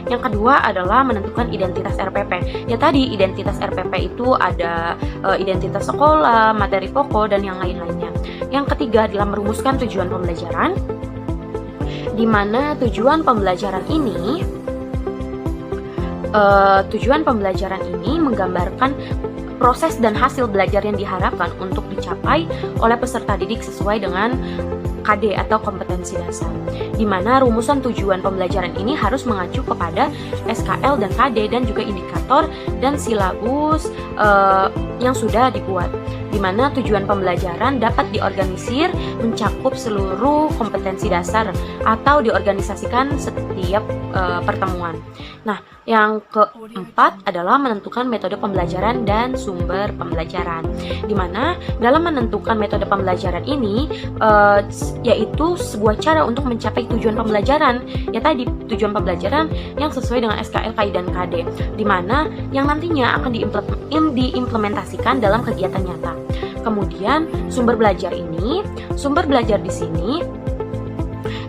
Yang kedua adalah menentukan identitas RPP. Ya tadi identitas RPP itu ada identitas sekolah, materi pokok, dan yang lain-lainnya. Yang ketiga adalah merumuskan tujuan pembelajaran, di mana tujuan pembelajaran ini menggambarkan proses dan hasil belajar yang diharapkan untuk dicapai oleh peserta didik sesuai dengan KD atau kompetensi dasar, di mana rumusan tujuan pembelajaran ini harus mengacu kepada SKL dan KD dan juga indikator dan silabus yang sudah dibuat, di mana tujuan pembelajaran dapat diorganisir mencakup seluruh kompetensi dasar atau diorganisasikan setiap pertemuan. Nah, yang keempat adalah menentukan metode pembelajaran dan sumber pembelajaran, di mana dalam menentukan metode pembelajaran ini yaitu sebuah cara untuk mencapai tujuan pembelajaran, ya tadi tujuan pembelajaran yang sesuai dengan SKL, KI, dan KD, di mana yang nantinya akan diimplementasikan dalam kegiatan nyata. Kemudian sumber belajar di sini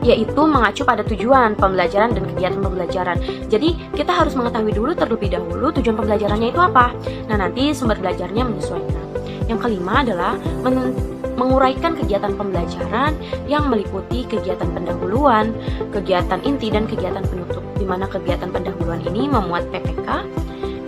yaitu mengacu pada tujuan pembelajaran dan kegiatan pembelajaran. Jadi kita harus mengetahui dulu terlebih dahulu tujuan pembelajarannya itu apa. Nah, nanti sumber belajarnya menyesuaikan. Yang kelima adalah menguraikan kegiatan pembelajaran yang meliputi kegiatan pendahuluan, kegiatan inti, dan kegiatan penutup, di mana kegiatan pendahuluan ini memuat PPK,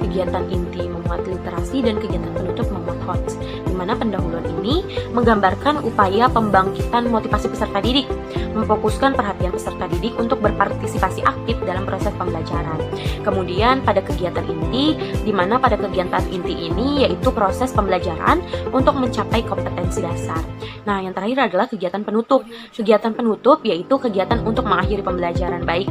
kegiatan inti memuat literasi, dan kegiatan penutup memuat HOTS, di mana pendahuluan ini menggambarkan upaya pembangkitan motivasi peserta didik, memfokuskan perhatian peserta didik untuk berpartisipasi aktif dalam proses pembelajaran. Kemudian pada kegiatan inti, di mana pada kegiatan inti ini yaitu proses pembelajaran untuk mencapai kompetensi dasar. Nah, yang terakhir adalah kegiatan penutup. Kegiatan penutup yaitu kegiatan untuk mengakhiri pembelajaran, baik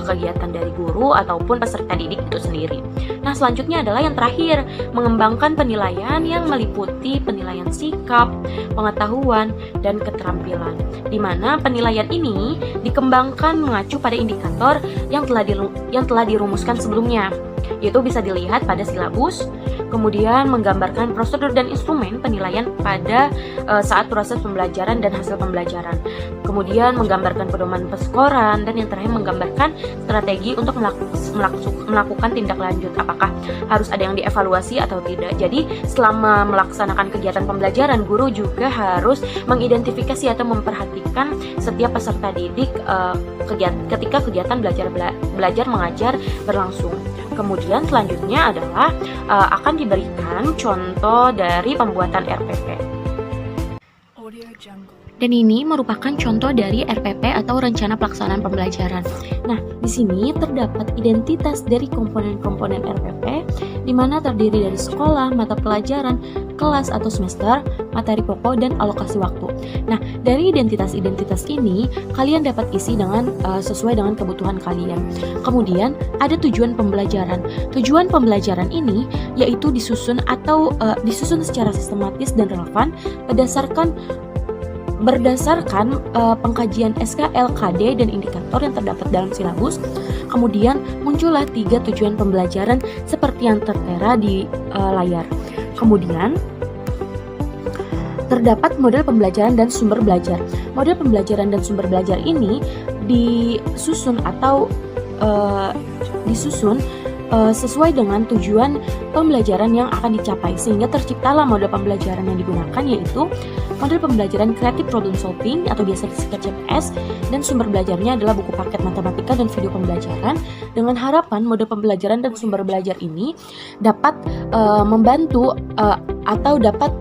kegiatan dari guru ataupun peserta didik itu sendiri. Nah, selanjutnya adalah yang terakhir, mengembangkan penilaian yang meliputi penilaian sikap, pengetahuan, dan keterampilan, di mana penilaian ini dikembangkan mengacu pada indikator yang telah dirumuskan sebelumnya, yaitu bisa dilihat pada silabus. Kemudian menggambarkan prosedur dan instrumen penilaian pada saat proses pembelajaran dan hasil pembelajaran. Kemudian menggambarkan pedoman peskoran, dan yang terakhir menggambarkan strategi untuk melakukan tindak lanjut, apakah harus ada yang dievaluasi atau tidak. Jadi selama melaksanakan kegiatan pembelajaran, guru juga harus mengidentifikasi atau memperhatikan setiap peserta didik ketika kegiatan belajar mengajar berlangsung. Kemudian selanjutnya adalah akan diberikan contoh dari pembuatan RPP. Dan ini merupakan contoh dari RPP atau Rencana Pelaksanaan Pembelajaran. Nah, di sini terdapat identitas dari komponen-komponen RPP, di mana terdiri dari sekolah, mata pelajaran, kelas atau semester, materi pokok, dan alokasi waktu. Nah, dari identitas-identitas ini, kalian dapat isi dengan sesuai dengan kebutuhan kalian. Kemudian, ada tujuan pembelajaran. Tujuan pembelajaran ini yaitu disusun secara sistematis dan relevan berdasarkan pengkajian SKL, KD, dan indikator yang terdapat dalam silabus. Kemudian muncullah 3 tujuan pembelajaran seperti yang tertera di layar. Kemudian terdapat model pembelajaran dan sumber belajar. Model pembelajaran dan sumber belajar ini disusun sesuai dengan tujuan pembelajaran yang akan dicapai, sehingga terciptalah model pembelajaran yang digunakan, yaitu model pembelajaran Creative Problem Solving atau biasa disingkat CPS, dan sumber belajarnya adalah buku paket matematika dan video pembelajaran, dengan harapan model pembelajaran dan sumber belajar ini dapat membantu atau dapat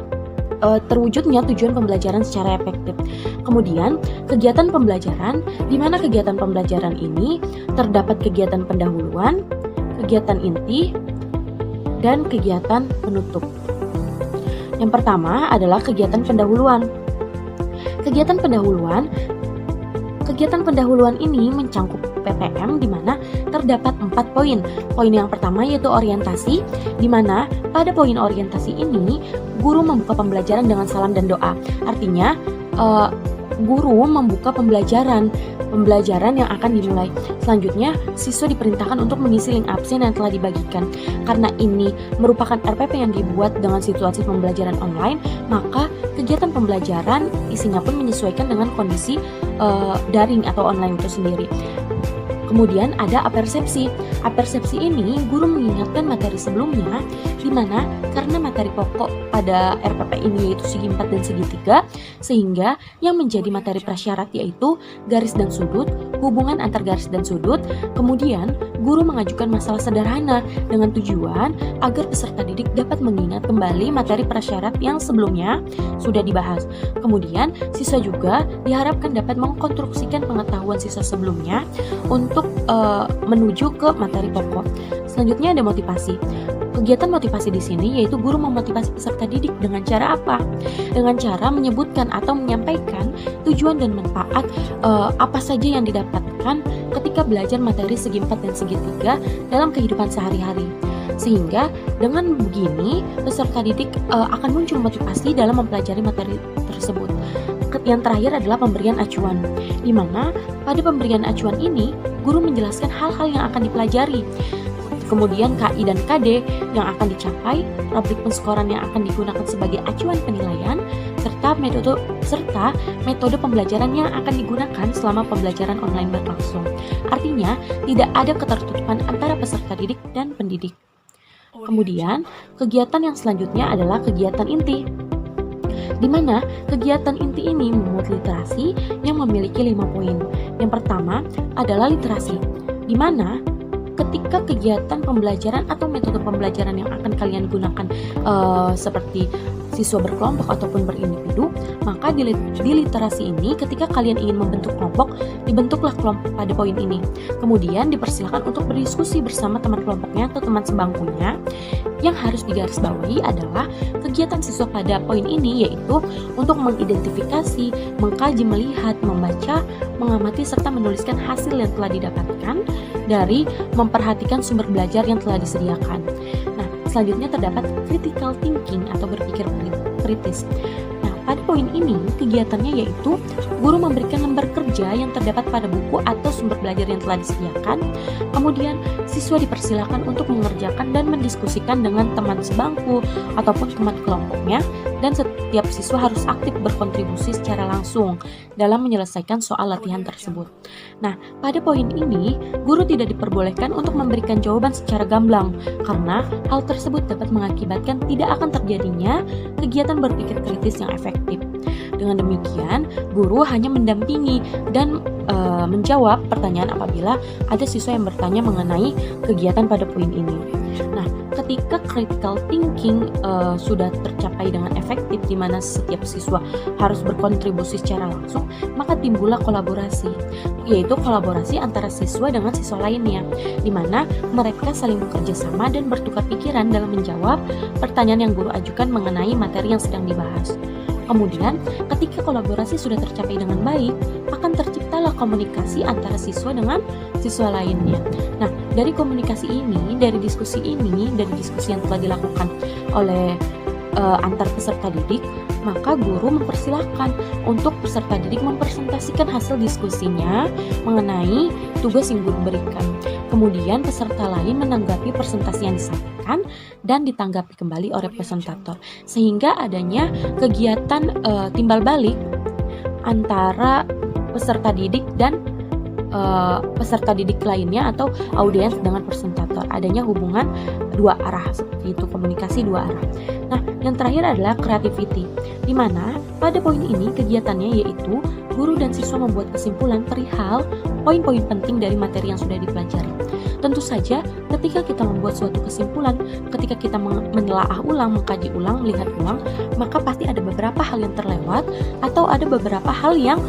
terwujudnya tujuan pembelajaran secara efektif. Kemudian, kegiatan pembelajaran, di mana kegiatan pembelajaran ini terdapat kegiatan pendahuluan, kegiatan inti, dan kegiatan penutup. Yang pertama adalah kegiatan pendahuluan. Kegiatan pendahuluan ini mencangkup PPM, di mana terdapat 4 poin. Poin yang pertama yaitu orientasi, di mana pada poin orientasi ini guru membuka pembelajaran dengan salam dan doa. Artinya guru membuka pembelajaran yang akan dimulai. Selanjutnya, siswa diperintahkan untuk mengisi link absen yang telah dibagikan. Karena ini merupakan RPP yang dibuat dengan situasi pembelajaran online, maka kegiatan pembelajaran isinya pun menyesuaikan dengan kondisi daring atau online itu sendiri. Kemudian ada apersepsi. Apersepsi ini guru mengingatkan materi sebelumnya, di mana karena materi pokok pada RPP ini yaitu segi 4 dan segi 3, sehingga yang menjadi materi prasyarat yaitu garis dan sudut, hubungan antar garis dan sudut. Kemudian guru mengajukan masalah sederhana dengan tujuan agar peserta didik dapat mengingat kembali materi prasyarat yang sebelumnya sudah dibahas. Kemudian siswa juga diharapkan dapat mengkonstruksikan pengetahuan siswa sebelumnya untuk menuju ke materi pokok. Selanjutnya ada motivasi. Kegiatan motivasi di sini yaitu guru memotivasi peserta didik dengan cara apa? Dengan cara menyebutkan atau menyampaikan tujuan dan manfaat apa saja yang didapatkan ketika belajar materi segi 4 dan segi 3 dalam kehidupan sehari-hari. Sehingga dengan begini peserta didik akan muncul motivasi dalam mempelajari materi tersebut. Yang terakhir adalah pemberian acuan, di mana pada pemberian acuan ini guru menjelaskan hal-hal yang akan dipelajari, kemudian KI dan KD yang akan dicapai, rubrik penskoran yang akan digunakan sebagai acuan penilaian, serta metode pembelajaran yang akan digunakan selama pembelajaran online berlangsung. Artinya, tidak ada ketertutupan antara peserta didik dan pendidik. Kemudian, kegiatan yang selanjutnya adalah kegiatan inti, di mana kegiatan inti ini memuat literasi yang memiliki 5 poin. Yang pertama adalah literasi, di mana ketika kegiatan pembelajaran atau metode pembelajaran yang akan kalian gunakan seperti siswa berkelompok ataupun berindividu, maka di literasi ini ketika kalian ingin membentuk kelompok, dibentuklah kelompok pada poin ini. Kemudian dipersilakan untuk berdiskusi bersama teman kelompoknya atau teman sebangkunya. Yang harus digarisbawahi adalah kegiatan siswa pada poin ini yaitu untuk mengidentifikasi, mengkaji, melihat, membaca, mengamati serta menuliskan hasil yang telah didapatkan dari memperhatikan sumber belajar yang telah disediakan. Nah, selanjutnya terdapat critical thinking atau berpikir kritis. Nah, pada poin ini kegiatannya yaitu guru memberikan lembar kerja yang terdapat pada buku atau sumber belajar yang telah disediakan. Kemudian siswa dipersilakan untuk mengerjakan dan mendiskusikan dengan teman sebangku ataupun teman kelompoknya, dan setiap siswa harus aktif berkontribusi secara langsung dalam menyelesaikan soal latihan tersebut. Nah, pada poin ini guru tidak diperbolehkan untuk memberikan jawaban secara gamblang karena hal tersebut dapat mengakibatkan tidak akan terjadinya kegiatan berpikir kritis yang efektif. Dengan demikian, guru hanya mendampingi dan menjawab pertanyaan apabila ada siswa yang bertanya mengenai kegiatan pada poin ini. Nah, ketika critical thinking sudah tercapai dengan efektif, di mana setiap siswa harus berkontribusi secara langsung, maka timbullah kolaborasi, yaitu kolaborasi antara siswa dengan siswa lainnya, di mana mereka saling bekerja sama dan bertukar pikiran dalam menjawab pertanyaan yang guru ajukan mengenai materi yang sedang dibahas. Kemudian, ketika kolaborasi sudah tercapai dengan baik, akan terciptalah komunikasi antara siswa dengan siswa lainnya. Nah, dari komunikasi ini, dari diskusi yang telah dilakukan oleh antar peserta didik, maka guru mempersilahkan untuk peserta didik mempresentasikan hasil diskusinya mengenai tugas yang guru berikan. Kemudian peserta lain menanggapi presentasi yang disampaikan dan ditanggapi kembali oleh presentator, sehingga adanya kegiatan timbal balik antara peserta didik dan peserta didik lainnya atau audiens dengan presentator. Adanya hubungan dua arah, seperti itu, komunikasi dua arah. Nah, yang terakhir adalah creativity, di mana pada poin ini kegiatannya yaitu guru dan siswa membuat kesimpulan perihal poin-poin penting dari materi yang sudah dipelajari. Tentu saja ketika kita membuat suatu kesimpulan, ketika kita menelaah ulang, mengkaji ulang, melihat ulang, maka pasti ada beberapa hal yang terlewat atau ada beberapa hal yang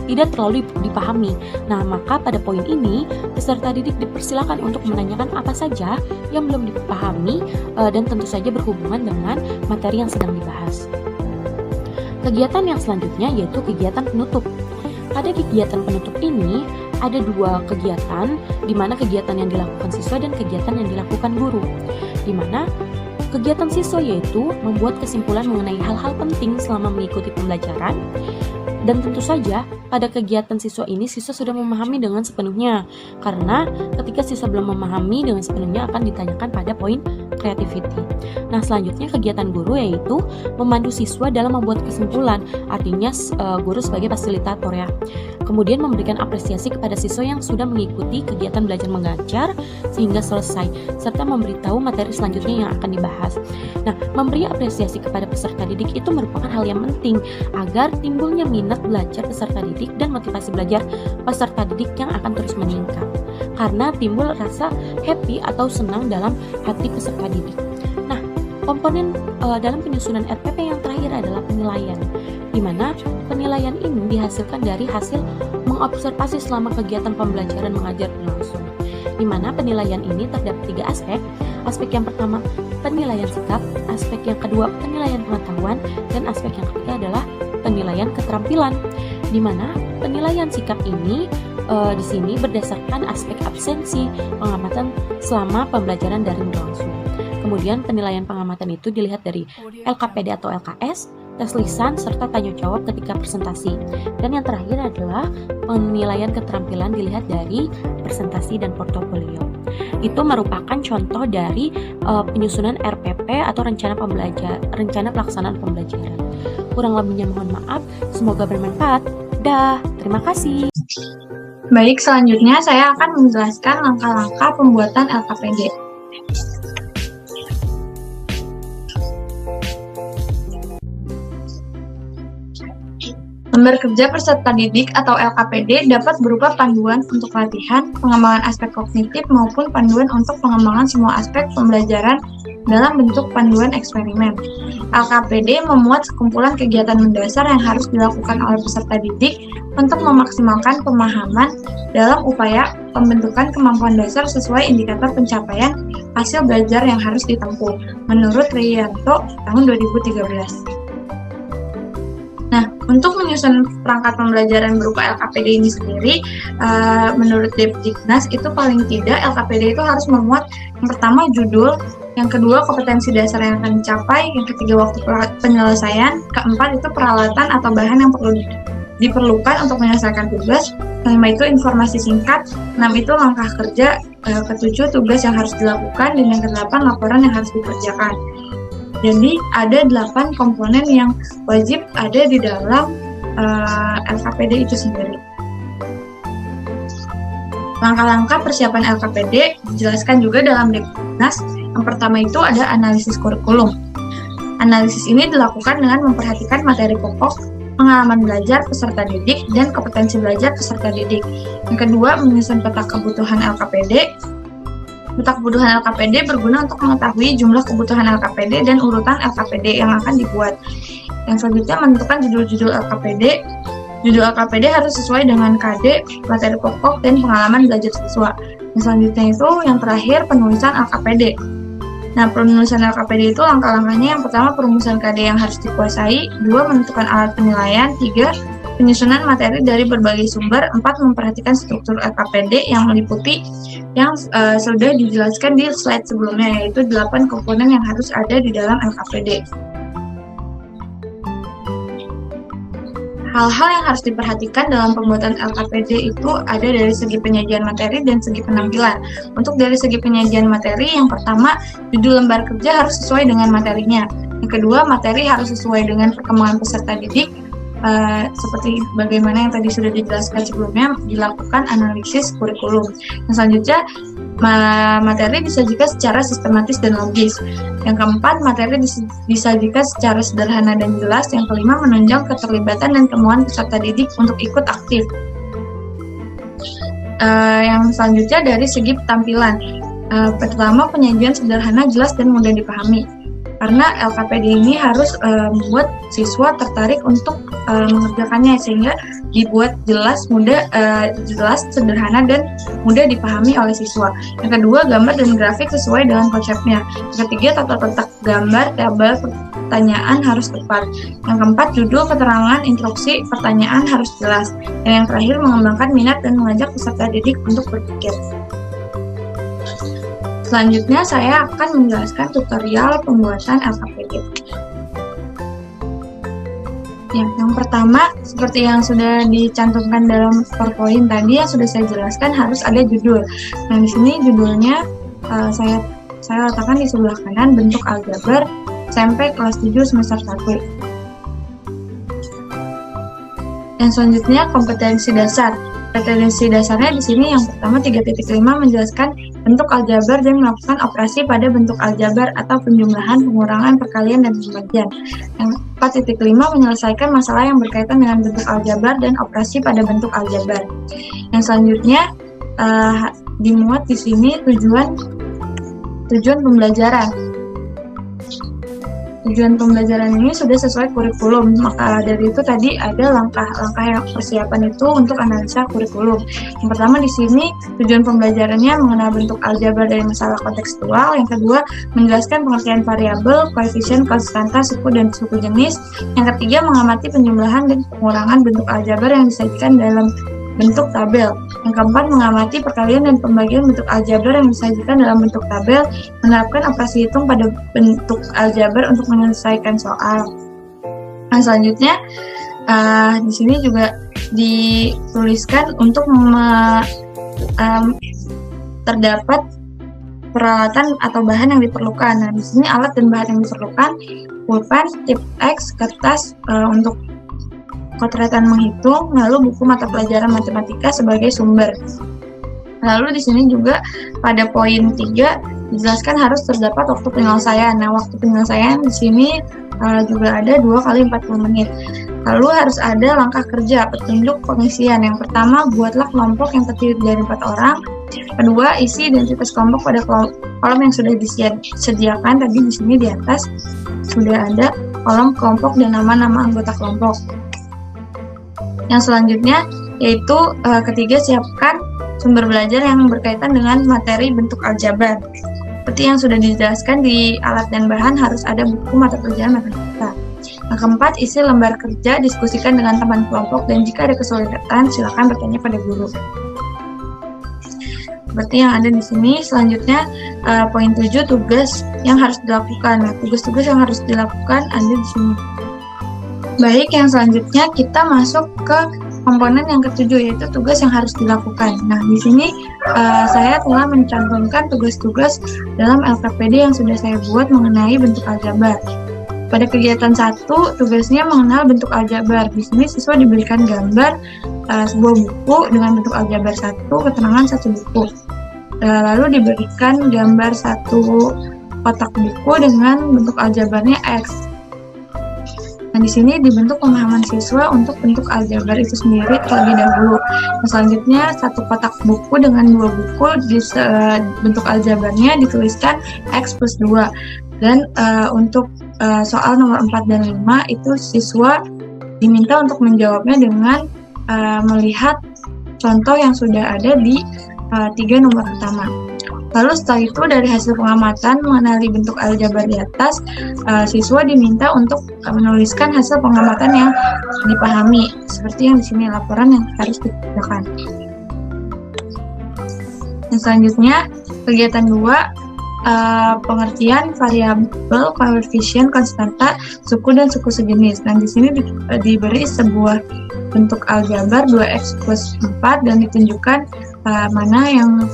tidak terlalu dipahami. Nah, maka pada poin ini peserta didik dipersilakan untuk menanyakan apa saja yang belum dipahami dan tentu saja berhubungan dengan materi yang sedang dibahas. Kegiatan yang selanjutnya yaitu kegiatan penutup. Pada kegiatan penutup ini ada dua kegiatan, di mana kegiatan yang dilakukan siswa dan kegiatan yang dilakukan guru. Di mana kegiatan siswa yaitu membuat kesimpulan mengenai hal-hal penting selama mengikuti pembelajaran, Dan tentu saja pada kegiatan siswa ini siswa sudah memahami dengan sepenuhnya, karena ketika siswa belum memahami dengan sepenuhnya akan ditanyakan pada poin creativity. Nah, selanjutnya kegiatan guru yaitu memandu siswa dalam membuat kesimpulan, artinya guru sebagai fasilitator ya. Kemudian memberikan apresiasi kepada siswa yang sudah mengikuti kegiatan belajar mengajar sehingga selesai, serta memberitahu materi selanjutnya yang akan dibahas. Nah, memberi apresiasi kepada peserta didik itu merupakan hal yang penting agar timbulnya minat belajar peserta didik dan motivasi belajar peserta didik yang akan terus meningkat. Karena timbul rasa happy atau senang dalam hati peserta didik. Nah, komponen dalam penyusunan RPP yang terakhir adalah penilaian, di mana penilaian ini dihasilkan dari hasil mengobservasi selama kegiatan pembelajaran mengajar berlangsung. Di mana penilaian ini terdapat 3 aspek. Aspek yang pertama penilaian sikap, aspek yang kedua penilaian pengetahuan, dan aspek yang ketiga adalah penilaian keterampilan. Di mana penilaian sikap ini di sini berdasarkan aspek absensi, pengamatan selama pembelajaran daring berlangsung. Kemudian penilaian pengamatan itu dilihat dari LKPD atau LKS, tes lisan, serta tanya jawab ketika presentasi. Dan yang terakhir adalah penilaian keterampilan dilihat dari presentasi dan portofolio. Itu merupakan contoh dari penyusunan RPP atau rencana pelaksanaan pembelajaran. Kurang lebihnya mohon maaf, semoga bermanfaat. Terima kasih. Baik, selanjutnya saya akan menjelaskan langkah-langkah pembuatan LKPD. Lembar kerja peserta didik atau LKPD dapat berupa panduan untuk latihan, pengembangan aspek kognitif, maupun panduan untuk pengembangan semua aspek pembelajaran dalam bentuk panduan eksperimen. LKPD memuat sekumpulan kegiatan mendasar yang harus dilakukan oleh peserta didik untuk memaksimalkan pemahaman dalam upaya pembentukan kemampuan dasar sesuai indikator pencapaian hasil belajar yang harus ditempuh, menurut Rianto tahun 2013. Nah, untuk menyusun perangkat pembelajaran berupa LKPD ini sendiri, menurut Depdiknas itu paling tidak LKPD itu harus memuat yang pertama judul, yang kedua kompetensi dasar yang akan dicapai, yang ketiga waktu penyelesaian, keempat itu peralatan atau bahan yang perlu diperlukan untuk menyelesaikan tugas, kelima itu informasi singkat, enam itu langkah kerja, ketujuh tugas yang harus dilakukan, dan yang kedelapan laporan yang harus dikerjakan. Jadi ada 8 komponen yang wajib ada di dalam LKPD itu sendiri. Langkah-langkah persiapan LKPD dijelaskan juga dalam Depdiknas. Yang pertama itu ada analisis kurikulum. Analisis ini dilakukan dengan memperhatikan materi pokok, pengalaman belajar peserta didik, dan kompetensi belajar peserta didik. Yang kedua, menyusun peta kebutuhan LKPD. Peta kebutuhan LKPD berguna untuk mengetahui jumlah kebutuhan LKPD dan urutan LKPD yang akan dibuat. Yang selanjutnya, menentukan judul-judul LKPD. Judul LKPD harus sesuai dengan KD, materi pokok, dan pengalaman belajar siswa. Yang selanjutnya itu, yang terakhir, penulisan LKPD. Nah, penulisan LKPD itu langkah-langkahnya yang pertama, perumusan KD yang harus dikuasai, 2, menentukan alat penilaian, 3, penyusunan materi dari berbagai sumber, 4, memperhatikan struktur LKPD yang meliputi yang sudah dijelaskan di slide sebelumnya, yaitu 8 komponen yang harus ada di dalam LKPD. Hal-hal yang harus diperhatikan dalam pembuatan LKPD itu ada dari segi penyajian materi dan segi penampilan. Untuk dari segi penyajian materi, yang pertama, judul lembar kerja harus sesuai dengan materinya. Yang kedua, materi harus sesuai dengan perkembangan peserta didik. Seperti bagaimana yang tadi sudah dijelaskan sebelumnya, dilakukan analisis kurikulum. Yang selanjutnya, materi disajikan secara sistematis dan logis. Yang keempat, materi disajikan secara sederhana dan jelas. Yang kelima, menunjang keterlibatan dan kemauan peserta didik untuk ikut aktif. Yang selanjutnya dari segi tampilan. Pertama, penyajian sederhana, jelas, dan mudah dipahami. Karena LKPD ini harus membuat siswa tertarik untuk mengerjakannya, sehingga dibuat jelas, sederhana, dan mudah dipahami oleh siswa. Yang kedua, gambar dan grafik sesuai dengan konsepnya. Yang ketiga, tata letak gambar, tabel pertanyaan harus tepat. Yang keempat, judul, keterangan, instruksi, pertanyaan harus jelas. Dan yang terakhir, mengembangkan minat dan mengajak peserta didik untuk berpikir. Selanjutnya, saya akan menjelaskan tutorial pembuatan LKPD. Ya, yang pertama, seperti yang sudah dicantumkan dalam PowerPoint tadi yang sudah saya jelaskan, harus ada judul. Nah, di sini judulnya saya letakkan di sebelah kanan, bentuk aljabar SMP kelas 7 semester 1. Yang selanjutnya, kompetensi dasar. Kompetensi dasarnya di sini yang pertama 3.5 menjelaskan bentuk aljabar dan melakukan operasi pada bentuk aljabar atau penjumlahan, pengurangan, perkalian, dan pembagian. Yang 4.5 menyelesaikan masalah yang berkaitan dengan bentuk aljabar dan operasi pada bentuk aljabar. Yang selanjutnya dimuat di sini tujuan pembelajaran. Tujuan pembelajaran ini sudah sesuai kurikulum, maka dari itu tadi ada langkah-langkah yang persiapan itu untuk analisa kurikulum. Yang pertama di sini tujuan pembelajarannya mengenal bentuk aljabar dari masalah kontekstual. Yang kedua menjelaskan pengertian variabel, koefisien, konstanta, suku, dan suku jenis. Yang ketiga mengamati penjumlahan dan pengurangan bentuk aljabar yang disajikan dalam bentuk tabel. Yang keempat mengamati perkalian dan pembagian bentuk aljabar yang disajikan dalam bentuk tabel, menerapkan operasi hitung pada bentuk aljabar untuk menyelesaikan soal. Nah, selanjutnya di sini juga dituliskan untuk terdapat peralatan atau bahan yang diperlukan. Nah, di sini alat dan bahan yang diperlukan: pulpen, tip X, kertas untuk kotretan menghitung, lalu buku mata pelajaran matematika sebagai sumber. Lalu di sini juga pada poin 3 dijelaskan harus terdapat waktu penyelesaian. Nah, waktu penyelesaian di sini juga ada 2 kali 40 menit. Lalu harus ada langkah kerja, petunjuk pengisian. Yang pertama, buatlah kelompok yang terdiri dari 4 orang. Kedua, isi identitas kelompok pada kolom yang sudah disediakan. Tadi di sini di atas sudah ada kolom kelompok dan nama-nama anggota kelompok. Yang selanjutnya yaitu ketiga, siapkan sumber belajar yang berkaitan dengan materi bentuk aljabar. Seperti yang sudah dijelaskan di alat dan bahan, harus ada buku mata pelajaran matematika. Yang keempat, isi lembar kerja, diskusikan dengan teman kelompok, dan jika ada kesulitan silakan bertanya pada guru. Seperti yang ada di sini. Selanjutnya poin 7, tugas yang harus dilakukan. Nah, tugas-tugas yang harus dilakukan ada di sini. Baik, yang selanjutnya kita masuk ke komponen yang ketujuh, yaitu tugas yang harus dilakukan. Nah, di sini saya telah mencantumkan tugas-tugas dalam LKPD yang sudah saya buat mengenai bentuk aljabar. Pada kegiatan 1, tugasnya mengenal bentuk aljabar. Di sini siswa diberikan gambar sebuah buku dengan bentuk aljabar 1, keterangan 1 buku. Lalu diberikan gambar 1 kotak buku dengan bentuk aljabarnya X. Nah, di sini dibentuk pemahaman siswa untuk bentuk aljabar itu sendiri terlebih dahulu. Nah, selanjutnya 1 kotak buku dengan 2 buku di bentuk aljabarnya dituliskan X plus 2. Dan untuk soal nomor 4 dan 5 itu siswa diminta untuk menjawabnya dengan melihat contoh yang sudah ada di 3 nomor pertama. Lalu setelah itu dari hasil pengamatan mengenali bentuk aljabar di atas, siswa diminta untuk menuliskan hasil pengamatan yang dipahami, seperti yang di sini laporan yang harus dikerjakan. Dan selanjutnya kegiatan 2, pengertian variabel, koefisien, konstanta, suku, dan suku sejenis. Nah, di sini diberi sebuah bentuk aljabar 2x plus 4 dan ditunjukkan mana yang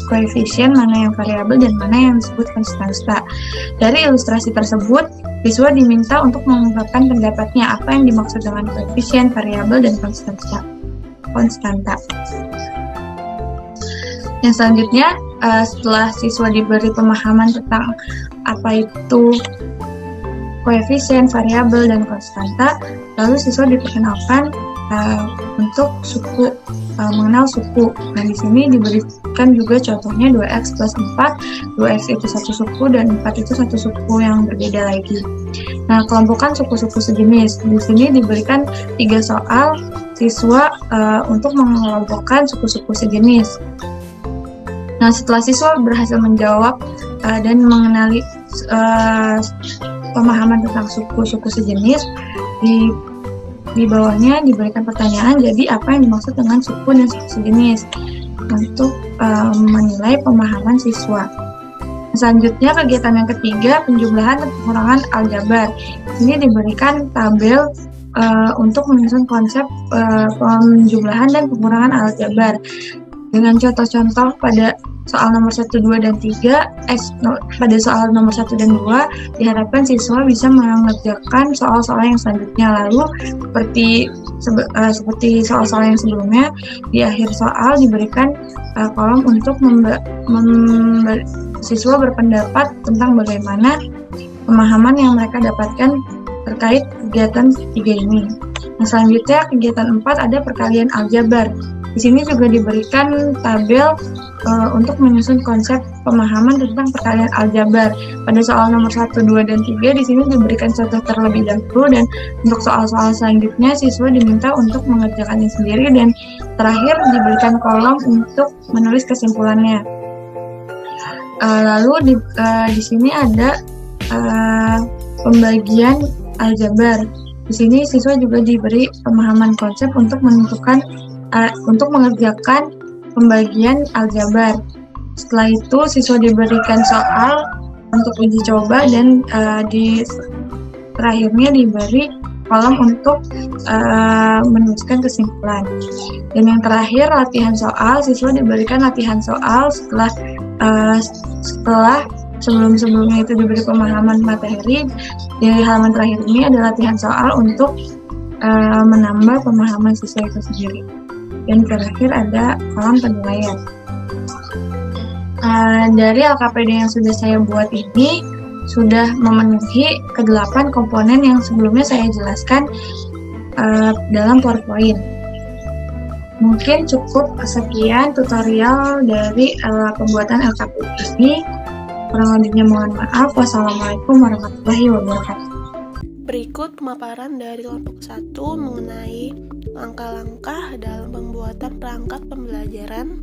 koefisien, mana yang variabel, dan mana yang disebut konstanta. Dari ilustrasi tersebut, siswa diminta untuk mengungkapkan pendapatnya apa yang dimaksud dengan koefisien, variabel, dan konstanta. Yang selanjutnya, setelah siswa diberi pemahaman tentang apa itu koefisien, variabel, dan konstanta, lalu siswa diperkenalkan untuk suku, mengenal suku. Nah, di sini diberikan juga contohnya 2x plus 4, 2x itu 1 suku, dan 4 itu 1 suku yang berbeda lagi. Nah, kelompokkan suku-suku sejenis. Di sini diberikan 3 soal siswa untuk mengelompokkan suku-suku sejenis. Nah, setelah siswa berhasil menjawab dan mengenali pemahaman tentang suku-suku sejenis, di bawahnya diberikan pertanyaan, jadi apa yang dimaksud dengan suku dan suku sejenis untuk menilai pemahaman siswa. Selanjutnya kegiatan yang ketiga, penjumlahan dan pengurangan aljabar. Ini diberikan tabel untuk menyusun konsep penjumlahan dan pengurangan aljabar. Dengan contoh-contoh pada soal nomor 1, 2, dan 3, pada soal nomor 1 dan 2, diharapkan siswa bisa mengerjakan soal-soal yang selanjutnya. Lalu, seperti soal-soal yang sebelumnya, di akhir soal diberikan kolom untuk siswa berpendapat tentang bagaimana pemahaman yang mereka dapatkan terkait kegiatan 3 ini. Nah, selanjutnya kegiatan 4 ada perkalian aljabar. Di sini juga diberikan tabel untuk menyusun konsep pemahaman tentang perkalian aljabar. Pada soal nomor 1, 2, dan 3 di sini diberikan contoh terlebih dahulu, dan untuk soal-soal selanjutnya siswa diminta untuk mengerjakannya sendiri, dan terakhir diberikan kolom untuk menulis kesimpulannya. Lalu di sini ada pembagian aljabar. Di sini siswa juga diberi pemahaman konsep untuk mengerjakan pembagian aljabar. Setelah itu siswa diberikan soal untuk uji coba, dan di terakhirnya diberi kolom untuk menuliskan kesimpulan. Dan yang terakhir latihan soal, siswa diberikan latihan soal setelah sebelum-sebelumnya itu diberi pemahaman materi. Di halaman terakhir ini ada latihan soal untuk menambah pemahaman siswa itu sendiri. Dan terakhir ada kolom penilaian. Dari LKPD yang sudah saya buat ini sudah memenuhi ke-8 komponen yang sebelumnya saya jelaskan dalam PowerPoint. Mungkin cukup sekian tutorial dari pembuatan LKPD ini. Kurang lebihnya mohon maaf. Wassalamualaikum warahmatullahi wabarakatuh. Berikut pemaparan dari kelompok 1 mengenai langkah-langkah dalam pembuatan perangkat pembelajaran.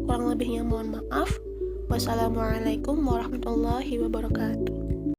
Kurang lebihnya mohon maaf. Wassalamualaikum warahmatullahi wabarakatuh.